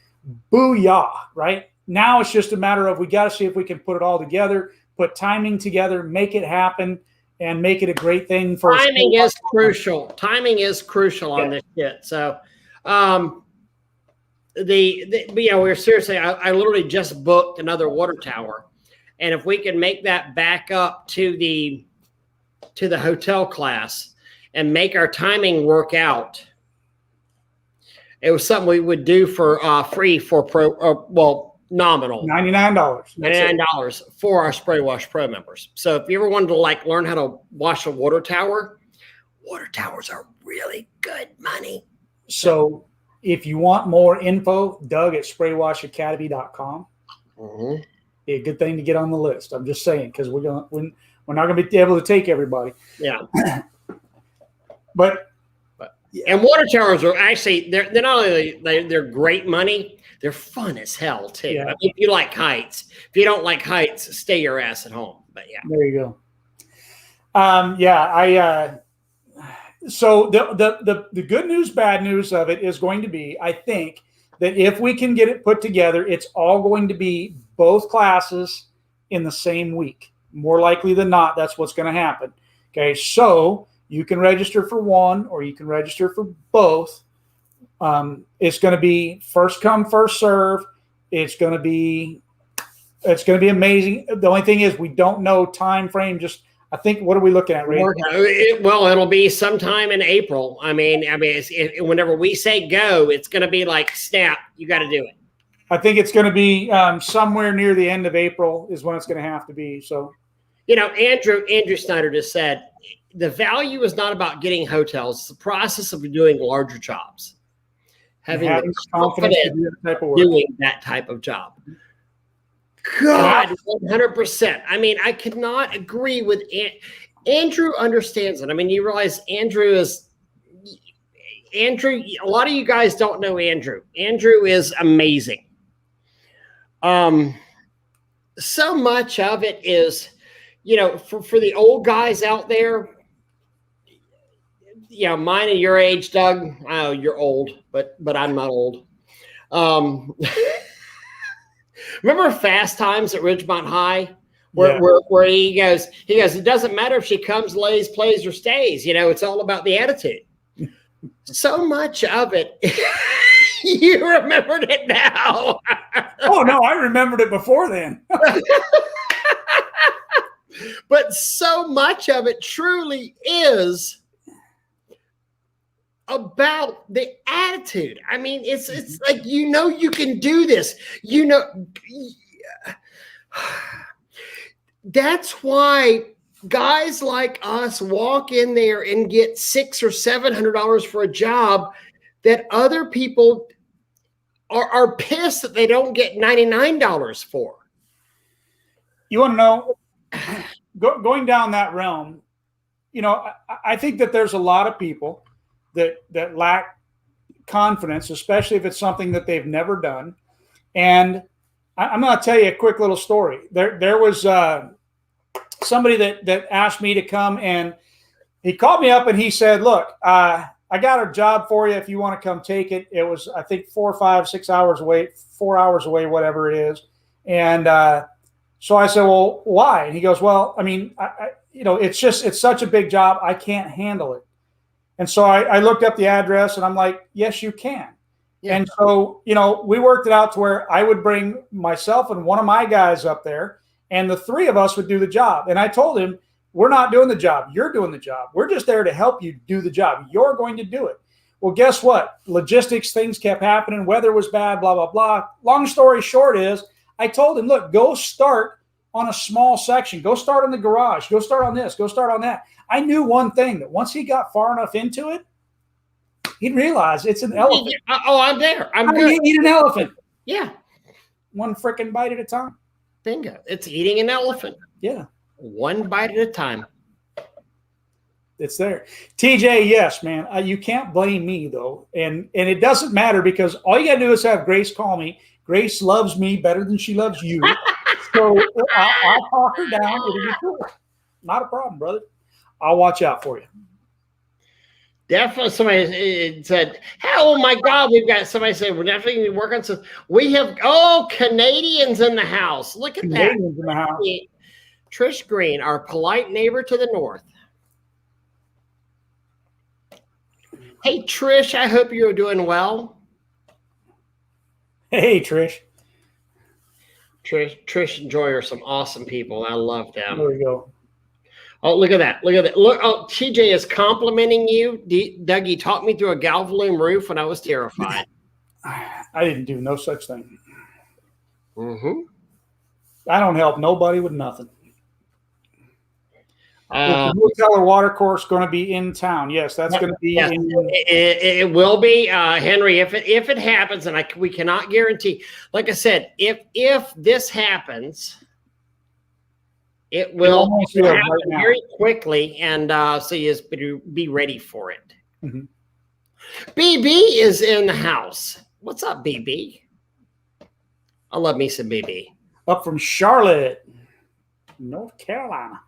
Booyah, right? Now it's just a matter of, we got to see if we can put it all together, put timing together, make it happen, and make it a great thing for us. Timing is crucial. Timing is crucial on this shit. So, we're seriously, I literally just booked another water tower, and if we can make that back up to the hotel class and make our timing work out, it was something we would do for free for nominal $99 for our Spray Wash Pro members. So if you ever wanted to learn how to wash a water towers are really good money. So if you want more info, Doug at spraywashacademy.com. Mm-hmm. Be a good thing to get on the list. I'm just saying, because we're not going to be able to take everybody. Yeah. But and water towers are actually, they're not only they're great money, they're fun as hell too. Yeah. I mean, if you like heights, if you don't like heights, stay your ass at home. But yeah, there you go. So the good news, bad news of it is going to be, I think, that if we can get it put together, it's all going to be both classes in the same week. More likely than not, that's what's going to happen. Okay, so you can register for one, or you can register for both. It's going to be first come, first serve. It's going to be amazing. The only thing is, we don't know time frame. Just, I think, what are we looking at, Ray? Well, it'll be sometime in April. I mean, whenever we say go, it's going to be like snap. You got to do it. I think it's going to be somewhere near the end of April is when it's going to have to be. So, Andrew Snyder just said, the value is not about getting hotels. It's the process of doing larger jobs. Having the confidence to do that type of work. Doing that type of job. God, 100%. I mean, I could not agree with Andrew. Understands it. I mean, you realize Andrew, a lot of you guys don't know Andrew. Andrew is amazing. So much of it is, for the old guys out there, mine and your age, Doug. Oh, you're old, but I'm not old. Remember Fast Times at Ridgemont High, where he goes, it doesn't matter if she comes, lays, plays, or stays. It's all about the attitude. So much of it, you remembered it now. Oh no, I remembered it before then. But so much of it truly is about the attitude. I mean, it's like, you can do this. That's why guys like us walk in there and get $600 or $700 for a job that other people are pissed that they don't get $99 for. You want to know, going down that realm, I think that there's a lot of people that lack confidence, especially if it's something that they've never done. And I'm going to tell you a quick little story. There was somebody that asked me to come, and he called me up and he said, look, I got a job for you if you want to come take it. It was, I think, 4 or 5, 6 hours away, 4 hours away, whatever it is. And so I said, well, why? And he goes, well, I mean, it's such a big job. I can't handle it. And so I looked up the address and I'm like, yes, you can. Yeah. And so, we worked it out to where I would bring myself and one of my guys up there, and the 3 of us would do the job. And I told him, we're not doing the job. You're doing the job. We're just there to help you do the job. You're going to do it. Well, guess what? Logistics, things kept happening. Weather was bad, blah, blah, blah. Long story short is, I told him, look, go start on a small section. Go start in the garage. Go start on this. Go start on that. I knew one thing, that once he got far enough into it, he'd realize it's an elephant. Oh, I'm there. I'm good. Eat an elephant. Yeah. One freaking bite at a time. Bingo. It's eating an elephant. Yeah. One bite at a time. It's there. TJ, yes, man. You can't blame me, though. And it doesn't matter, because all you got to do is have Grace call me. Grace loves me better than she loves you. So I'll talk her down. It'll be cool. Not a problem, brother. I'll watch out for you. Definitely. Somebody said, oh my God, we've got, somebody said, we're definitely going to work on some. We have, Canadians in the house. Look at Canadians that. In the house. Trish Green, our polite neighbor to the north. Hey, Trish, I hope you're doing well. Hey, Trish. Trish and Joy are some awesome people. I love them. There we go. Oh, look at that. Look at that. Look, TJ is complimenting you. Dougie taught me through a galvalume roof when I was terrified. I didn't do no such thing. Mm-hmm. I don't help nobody with nothing. The hotel or water course going to be in town? Yes, that's going to be. Yes, it will be, Henry. If it happens, and we cannot guarantee. Like I said, if this happens, it will happen very quickly, and so you just be ready for it. Mm-hmm. BB is in the house. What's up, BB? I love me some BB. Up from Charlotte, North Carolina.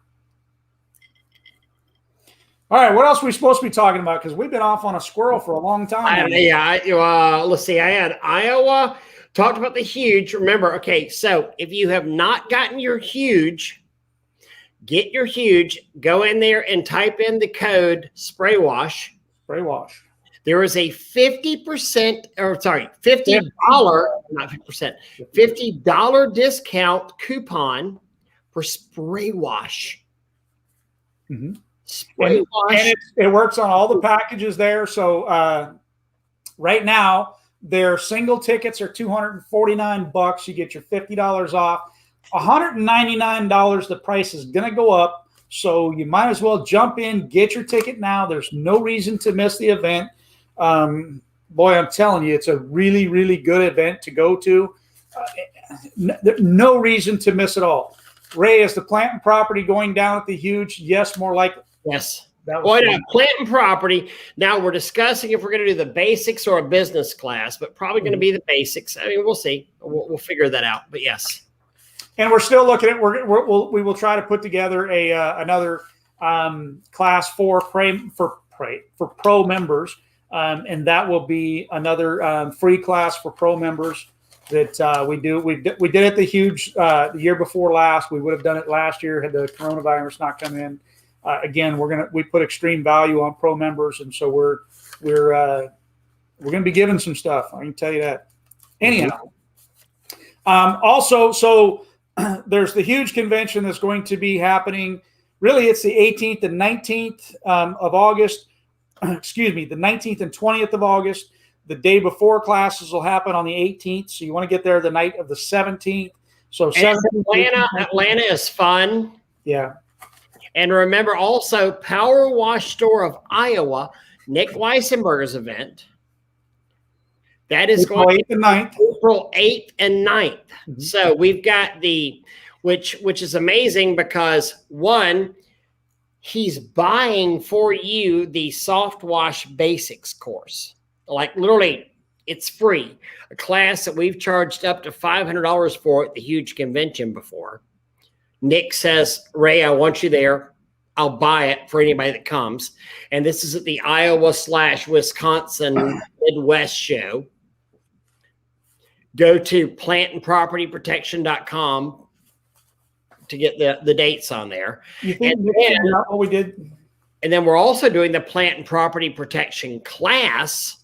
All right, what else are we supposed to be talking about? Because we've been off on a squirrel for a long time. Let's see. I had Iowa, talked about the huge. Remember, okay, so if you have not gotten your huge, get your huge. Go in there and type in the code spray wash. Spray wash. There is a $50, not 50%, $50 discount coupon for spray wash. Mm-hmm. Spray wash. And it works on all the packages there. So right now, their single tickets are $249. You get your $50 off. $199, the price is going to go up. So you might as well jump in, get your ticket now. There's no reason to miss the event. Boy, I'm telling you, it's a really, really good event to go to. No reason to miss it all. Ray, is the plant and property going down at the huge? Yes, more likely. Yes. Plant and property. Now we're discussing if we're going to do the basics or a business class, but probably going to be the basics. I mean, we'll see. We'll figure that out. But yes. And we're still looking at. We will try to put together another class for pro members, and that will be another free class for pro members that we do. We did it the huge the year before last. We would have done it last year had the coronavirus not come in. Again, we put extreme value on pro members, and so we're gonna be giving some stuff. I can tell you that. Anyhow, also, so there's the huge convention that's going to be happening. Really, it's the 18th and 19th of August. excuse me, the 19th and 20th of August. The day before classes will happen on the 18th. So you want to get there the night of the 17th. So Atlanta is fun. Yeah. And remember also Power Wash Store of Iowa, Nick Weissenberger's event. That is going to be April 8th and 9th. Mm-hmm. So we've got which is amazing because one, he's buying for you the Soft Wash Basics course. Like literally, it's free. A class that we've charged up to $500 for at the huge convention before. Nick says, Ray, I want you there. I'll buy it for anybody that comes. And this is at the Iowa/Wisconsin Midwest show. Go to plantandpropertyprotection.com to get the dates on there. You think what we did? And then we're also doing the plant and property protection class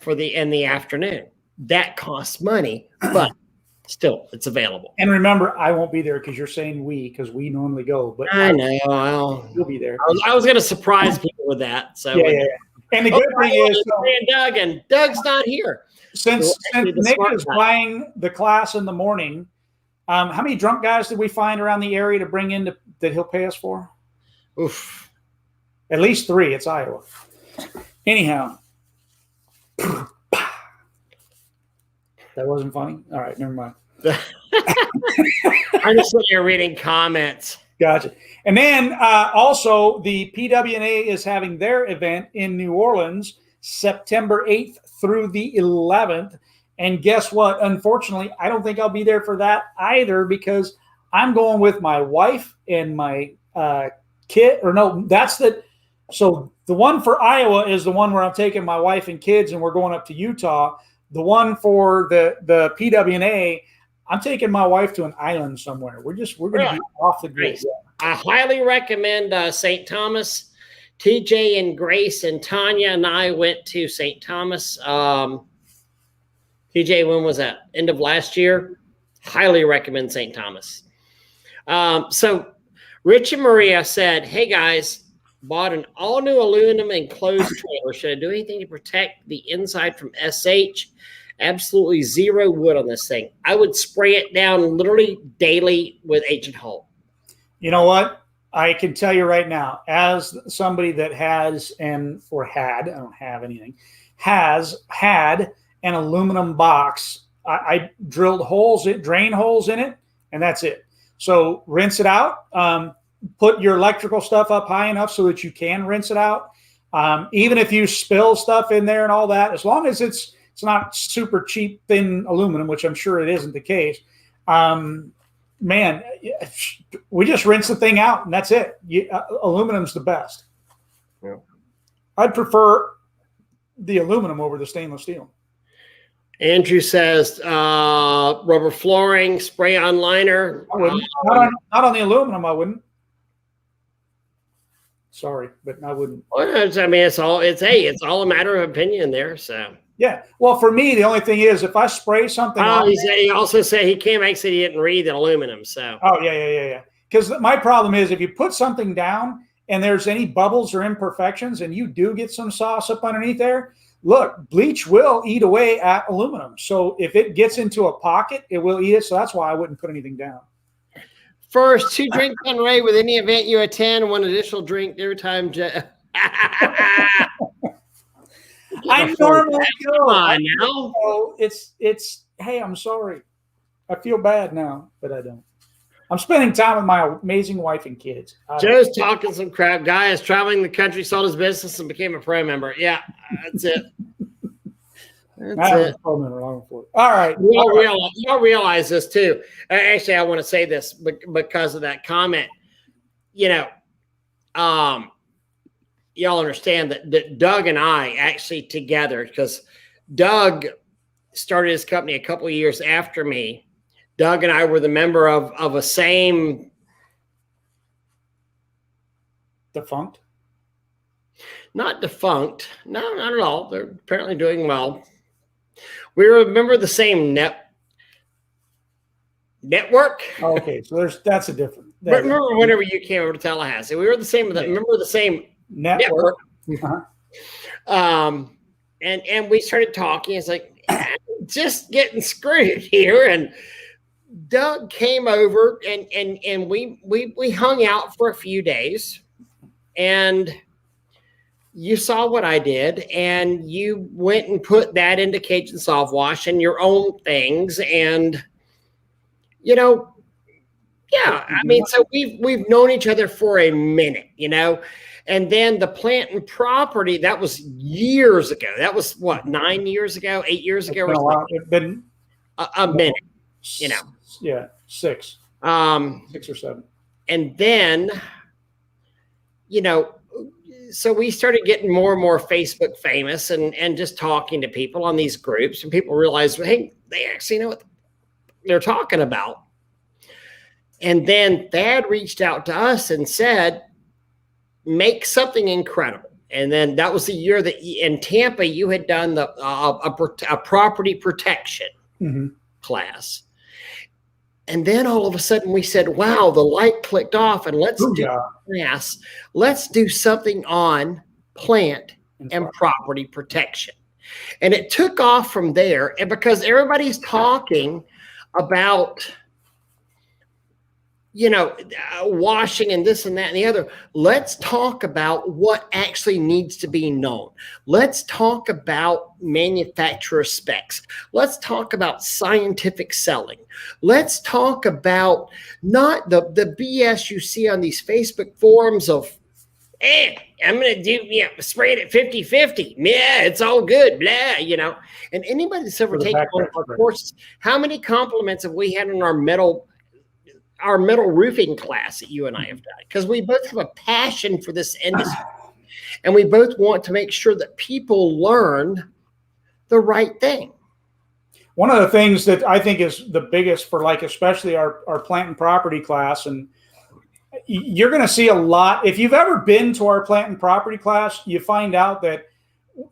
in the afternoon. That costs money, but still it's available. And remember, I won't be there because you're saying because we normally go. But I know. You'll be there. I was going to surprise people with that. So yeah. And the good thing is, Doug's not here. Since Nick is buying the class in the morning, how many drunk guys did we find around the area to bring in that he'll pay us for? Oof. At least 3. It's Iowa. Anyhow. That wasn't funny? All right, never mind. I'm just sitting here reading comments. Gotcha. And then also the PWNA is having their event in New Orleans, September 8th through the 11th. And guess what? Unfortunately, I don't think I'll be there for that either because I'm going with my wife and my kid. Or no, so the one for Iowa is the one where I'm taking my wife and kids and we're going up to Utah. The one for the PWNA, I'm taking my wife to an island somewhere. We're going to be off the grid. Yeah. I highly recommend St. Thomas. TJ and Grace and Tanya and I went to St. Thomas. TJ, when was that? End of last year? Highly recommend St. Thomas. So Rich and Maria said, hey guys, bought an all-new aluminum enclosed trailer. Should I do anything to protect the inside from SH? Absolutely zero wood on this thing. I would spray it down literally daily with Agent Holt. You know what? I can tell you right now, as somebody that has I don't have anything, has had an aluminum box. I drilled drain holes in it, and that's it. So rinse it out. Put your electrical stuff up high enough so that you can rinse it out. Even if you spill stuff in there and all that, as long as it's not super cheap, thin aluminum, which I'm sure it isn't the case. Man, we just rinse the thing out and that's it. Aluminum's the best. Yeah. I'd prefer the aluminum over the stainless steel. Andrew says rubber flooring, spray on liner. I wouldn't. Not on the aluminum, I wouldn't. Sorry, but I wouldn't. Well, I mean, it's all a matter of opinion there. So yeah. Well, for me, the only thing is if I spray something. He also said he came back said he didn't read the aluminum. So. Oh yeah. Because my problem is if you put something down and there's any bubbles or imperfections, and you do get some sauce up underneath there. Look, bleach will eat away at aluminum. So if it gets into a pocket, it will eat it. So that's why I wouldn't put anything down. First, 2 drinks on Ray with any event you attend, 1 additional drink every time. I normally go. Come on now. It's. Hey, I'm sorry. I feel bad now, but I don't. I'm spending time with my amazing wife and kids. Joe's talking some crap. Guy is traveling the country, sold his business, and became a pro member. Yeah, that's it. That's it. All right. Y'all realize this too. Actually, I want to say this because of that comment. Y'all understand that Doug and I actually together, because Doug started his company a couple of years after me. Doug and I were the member of a same defunct. Not defunct. No, not at all. They're apparently doing well. We were a member of the same network. Oh, okay, so that's a different. Remember whenever you came over to Tallahassee, we were the same. Member of the same Network. And we started talking. It's like, just getting screwed here. And Doug came over and we hung out for a few days, and you saw what I did, and you went and put that into Cajun Soft Wash and your own things. And, I mean, so we've known each other for a minute, and then the plant and property, that was years ago. That was what, 9 years ago, 8 years ago? It's been a minute, Yeah, 6. 6 or 7. And then, so we started getting more and more Facebook famous and just talking to people on these groups, and people realized, hey, they actually know what they're talking about. And then Thad reached out to us and said, make something incredible. And then that was the year that in Tampa, you had done a property protection class. And then all of a sudden we said, wow, the light clicked off, and let's do something on plant and property protection. And it took off from there. And because everybody's talking about, washing and this and that and the other, let's talk about what actually needs to be known. Let's talk about manufacturer specs. Let's talk about scientific selling. Let's talk about not the BS you see on these Facebook forums of, I'm going to do, spray it at 50-50. Yeah, it's all good, blah, And anybody that's ever taken one of our courses, how many compliments have we had on our metal roofing class that you and I have done? Because we both have a passion for this industry, and we both want to make sure that people learn the right thing. One of the things that I think is the biggest for especially our plant and property class, and you're going to see a lot. If you've ever been to our plant and property class, you find out that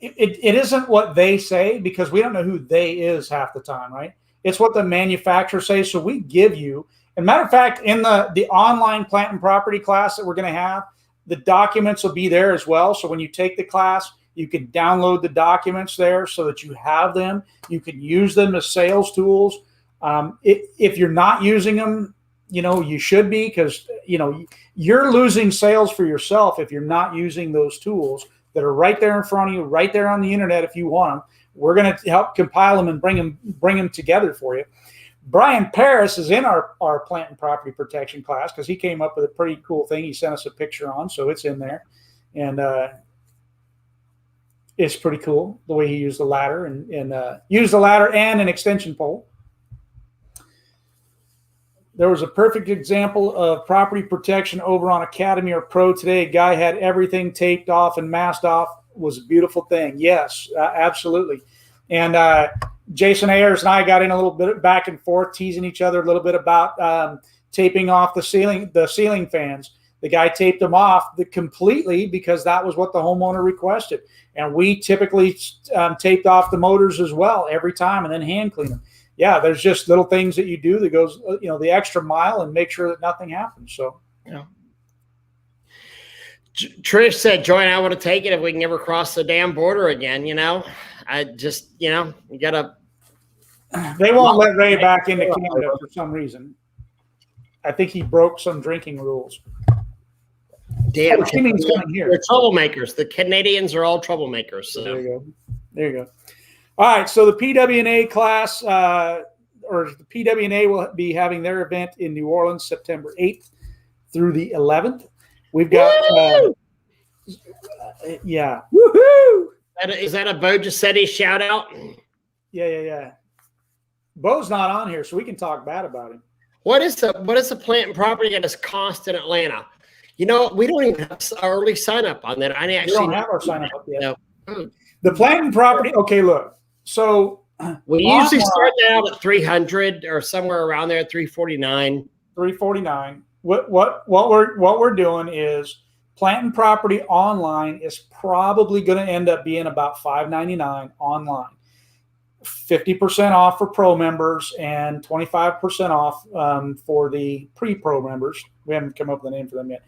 it isn't what they say, because we don't know who they is half the time, right? It's what the manufacturer says. So we give you, and matter of fact, in the online plant and property class that we're going to have, the documents will be there as well. So when you take the class, you can download the documents there so that you have them. You can use them as sales tools. If you're not using them, you should be, because, you're losing sales for yourself if you're not using those tools that are right there in front of you, right there on the internet. If you want them, we're going to help compile them and bring them together for you. Brian Paris is in our plant and property protection class because he came up with a pretty cool thing. He sent us a picture on, so it's in there. And it's pretty cool the way he used the ladder and used the ladder and an extension pole. There was a perfect example of property protection over on Academy or Pro today. A guy had everything taped off and masked off. It was a beautiful thing. Yes, absolutely. And Jason Ayers and I got in a little bit back and forth, teasing each other a little bit about taping off the ceiling fans. The guy taped them off completely because that was what the homeowner requested. And we typically taped off the motors as well every time, and then hand clean them. Yeah, there's just little things that you do that goes, the extra mile and make sure that nothing happens. So, Trish said, Joy and I want to take it if we can ever cross the damn border again. I just, you gotta. They won't let Ray back into Canada for some reason. I think he broke some drinking rules. Damn, he's coming here. They're troublemakers. The Canadians are all troublemakers. So. There you go. There you go. All right, so the PW&A class, or the PW&A will be having their event in New Orleans, September 8th through the 11th. We've got, woohoo! Is that a Bo Giuseppe shout out? Yeah. Bo's not on here, so we can talk bad about him. What is the plant and property that is cost in Atlanta? We don't even have early sign up on that. We don't have our sign up yet. No. The plant and property. Okay, look. So we usually start out at 300 or somewhere around there, 349. 349. What we're doing is plant and property online is probably going to end up being about $599 online. 50% off for pro members and 25% off for the pre-pro members. We haven't come up with a name for them yet.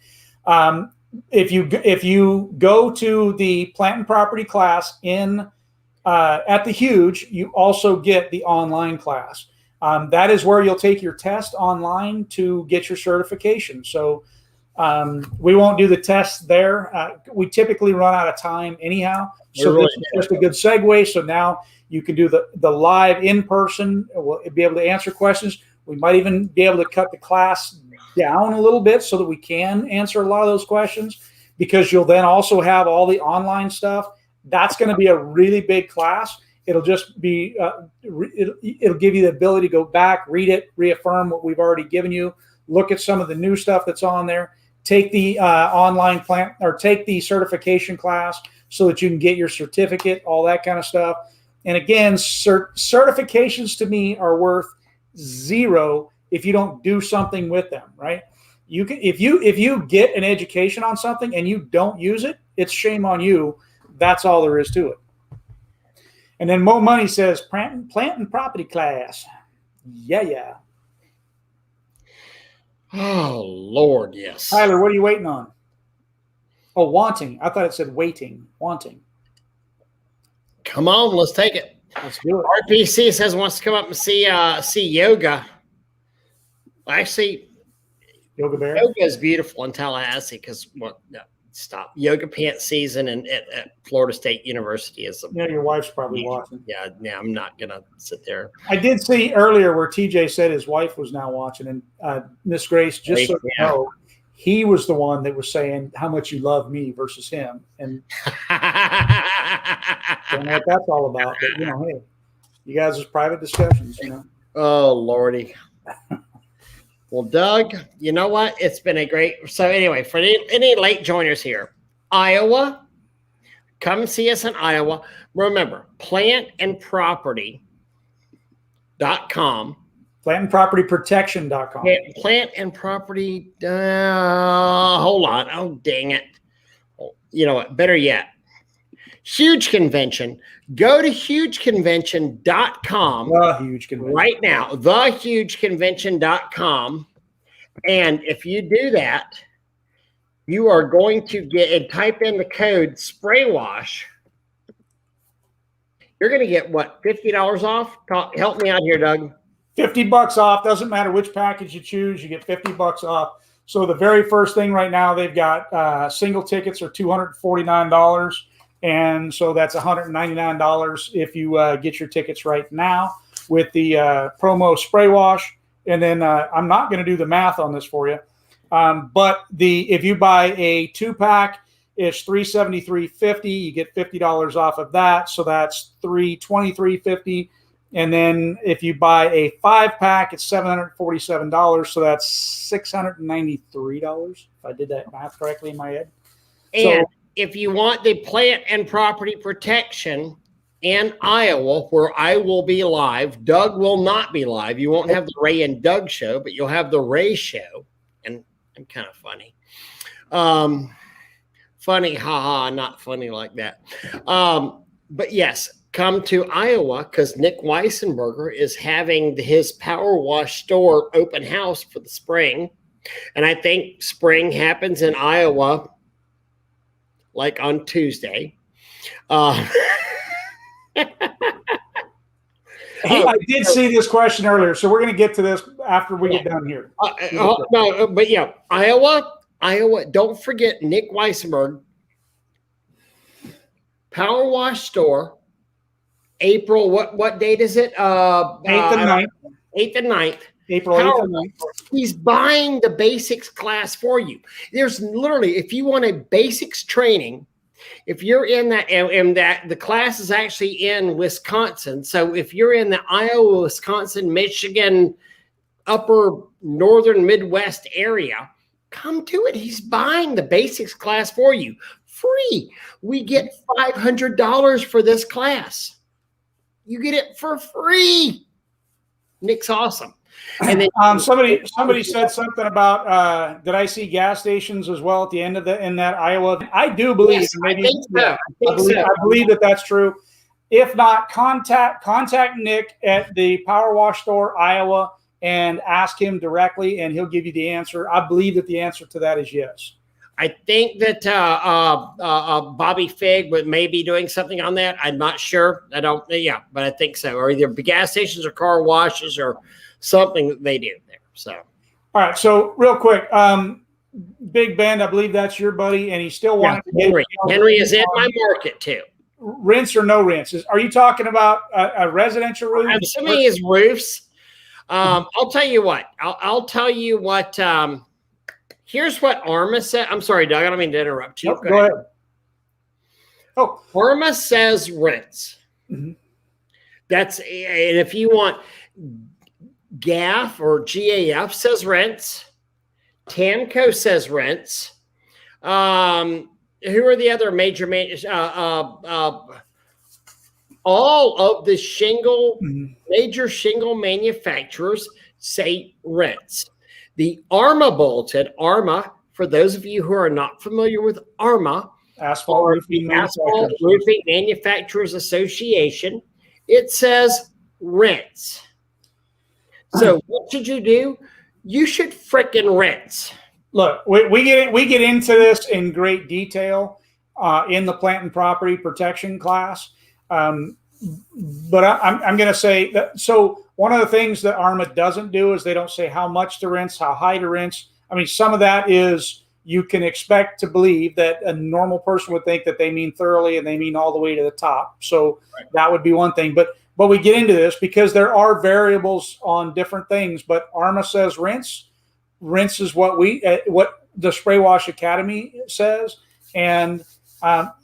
if you go to the plant and property class in at the Huge, you also get the online class. That is where you'll take your test online to get your certification. So we won't do the test there. We typically run out of time anyhow. So this is just a good segue. So now you can do the live in person. We'll be able to answer questions. We might even be able to cut the class down a little bit so that we can answer a lot of those questions, because you'll then also have all the online stuff. That's going to be a really big class. It'll just be, it'll give you the ability to go back, read it, reaffirm what we've already given you, look at some of the new stuff that's on there, take the online plant or take the certification class so that you can get your certificate, all that kind of stuff. And again, certifications to me are worth zero if you don't do something with them, right? You can, if you get an education on something and you don't use it, it's shame on you. That's all there is to it. And then Mo Money says plant and property class. Yeah. Oh, Lord, yes. Tyler, what are you waiting on? Oh, wanting. I thought it said waiting. Wanting. Come on, let's take it. Let's do it. RPC says wants to come up and see yoga. Actually, Yoga Bear. Yoga is beautiful in Tallahassee because stop. Yoga pants season and at Florida State University is. Yeah, your wife's probably watching. Yeah, I'm not gonna sit there. I did see earlier where TJ said his wife was now watching, and Miss Grace, just so you know, he was the one that was saying how much you love me versus him, and I don't know what that's all about. But hey, you guys' private discussions, Oh Lordy. Well, Doug, you know what? It's been a great. So anyway, for any late joiners here, Iowa, come see us in Iowa. Remember, plantandproperty.com. Plantandpropertyprotection.com. Plant and property. Hold on. Oh, dang it. You know what? Better yet. Huge Convention. Go to hugeconvention.com. The Huge Convention. Right now. Thehugeconvention.com. And if you do that, you are going to get and type in the code spray wash. You're going to get what? $50 off? Help me out here, Doug. $50 off. Doesn't matter which package you choose. You get $50 off. So the very first thing right now, they've got single tickets are $249. And so that's $199 if you get your tickets right now with the promo spray wash. And then I'm not going to do the math on this for you. But if you buy a 2-pack, it's $373.50. You get $50 off of that. So that's $323.50. And then if you buy a 5-pack, it's $747. So that's $693. If I did that math correctly in my head. And if you want the plant and property protection in Iowa, where I will be live, Doug will not be live. You won't have the Ray and Doug show, but you'll have the Ray show. And I'm kind of funny. Funny, haha, not funny like that. But yes, come to Iowa because Nick Weissenberger is having his Power Wash store open house for the spring. And I think spring happens in Iowa like on Tuesday. I did see this question earlier, so we're going to get to this after we get done here. No, but yeah, Iowa. Don't forget Nick Weissenberg, Power Wash store, April. What date is it? 8th and 9th. 8th and 9th. April 8th and 9th. He's buying the basics class for you. There's literally, if you want a basics training, if you're in that, and that the class is actually in Wisconsin. So if you're in the Iowa, Wisconsin, Michigan, upper northern Midwest area, come to it. He's buying the basics class for you. Free. We get $500 for this class. You get it for free. Nick's awesome. And then somebody said something about did I see gas stations as well at the end of in that Iowa? I do believe. Yes, maybe, I think so. I believe that that's true. If not, contact Nick at the Power Wash store, Iowa, and ask him directly, and he'll give you the answer. I believe that the answer to that is yes. I think that Bobby Fig would maybe doing something on that. I'm not sure. I don't. Yeah, but I think so. Or either gas stations or car washes or something that they do there. So, all right. So real quick, Big Ben, I believe that's your buddy, and he still wants to Henry. Henry is in my market too. Rinse or no rinses? Are you talking about a residential roof? I'm assuming his roofs. I'll tell you what. I'll tell you what. Here's what Arma said. I'm sorry, Doug. I don't mean to interrupt you. Nope, go ahead. Oh, Arma says rinse. Mm-hmm. And if you want, GAF or GAF says rinse. Tamco says rinse. Who are the other major all of the major shingle manufacturers say rinse. The Arma bulletin, Arma, for those of you who are not familiar with Arma, Asphalt Roofing Manufacturers Association, it says rinse. So what should you do? You should frickin' rinse. Look, we get into this in great detail in the plant and property protection class. But I'm going to say that. So one of the things that Arma doesn't do is they don't say how much to rinse, how high to rinse. I mean, some of that is you can expect to believe that a normal person would think that they mean thoroughly and they mean all the way to the top. So that would be one thing. But we get into this because there are variables on different things. But Arma says rinse. Rinse is what the Spray Wash Academy says. And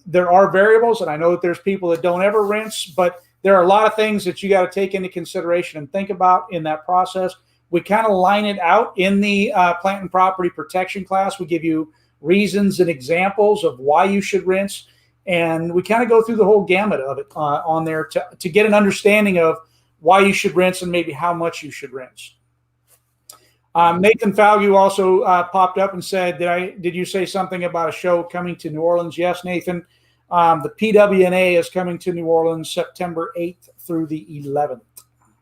there are variables, and I know that there's people that don't ever rinse, but there are a lot of things that you got to take into consideration and think about in that process. We kind of line it out in the plant and property protection class. We give you reasons and examples of why you should rinse, and we kind of go through the whole gamut of it on there to get an understanding of why you should rinse and maybe how much you should rinse. Nathan Falgu also popped up and said, did you say something about a show coming to New Orleans? Yes, Nathan. The PWNA is coming to New Orleans September 8th through the 11th.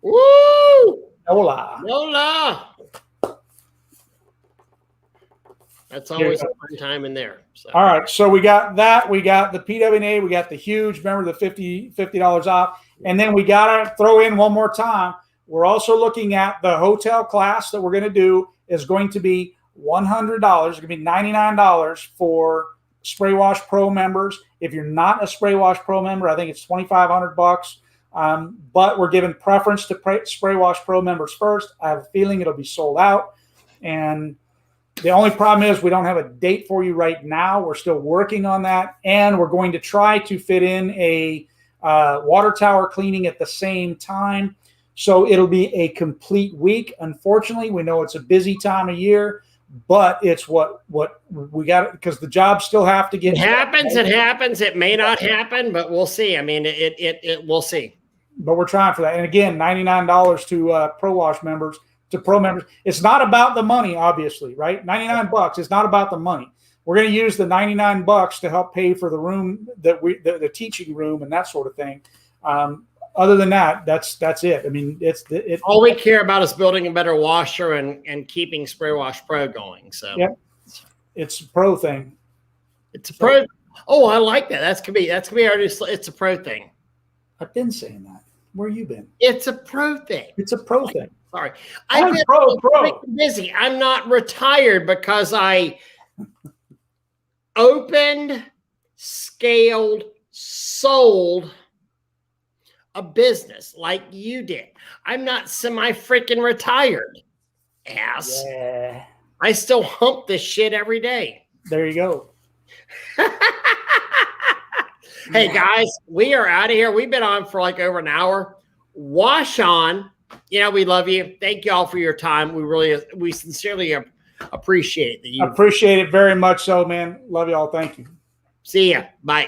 Woo! Nola. That's always a fun time in there. So. All right, so we got that. We got the PWNA. We got the huge, remember the $50 off. And then we got to throw in one more time. We're also looking at the hotel class that we're going to do is going to be $100. It's going to be $99 for Spray Wash Pro members. If you're not a Spray Wash Pro member, I think it's $2,500. But we're giving preference to Spray Wash Pro members first. I have a feeling it'll be sold out. And the only problem is we don't have a date for you right now. We're still working on that. And we're going to try to fit in a water tower cleaning at the same time. So it'll be a complete week. Unfortunately, we know it's a busy time of year, but it's what we got, because the jobs still have to get. It happens. It may not happen, but we'll see. I mean, we'll see. But we're trying for that. And again, $99 to Pro Wash members, to Pro members. It's not about the money, obviously, right? $99. It's not about the money. We're going to use the $99 to help pay for the room the teaching room and that sort of thing. Other than that, that's it. I mean, all we care about is building a better washer and keeping Spray Wash Pro going. So yeah, it's a pro thing. It's a pro. Oh, I like that. That's gonna be our new. It's a pro thing. I've been saying that. Where you been? It's a pro thing. It's a pro thing. Sorry, I've been pro. Busy. I'm not retired because I opened, scaled, sold a business like you did. I'm not semi-freaking retired, ass. Yeah. I still hump this shit every day. There you go. Hey, guys, we are out of here. We've been on for like over an hour. Wash on. We love you. Thank you all for your time. We sincerely appreciate that you. Appreciate it very much so, man. Love you all. Thank you. See ya. Bye.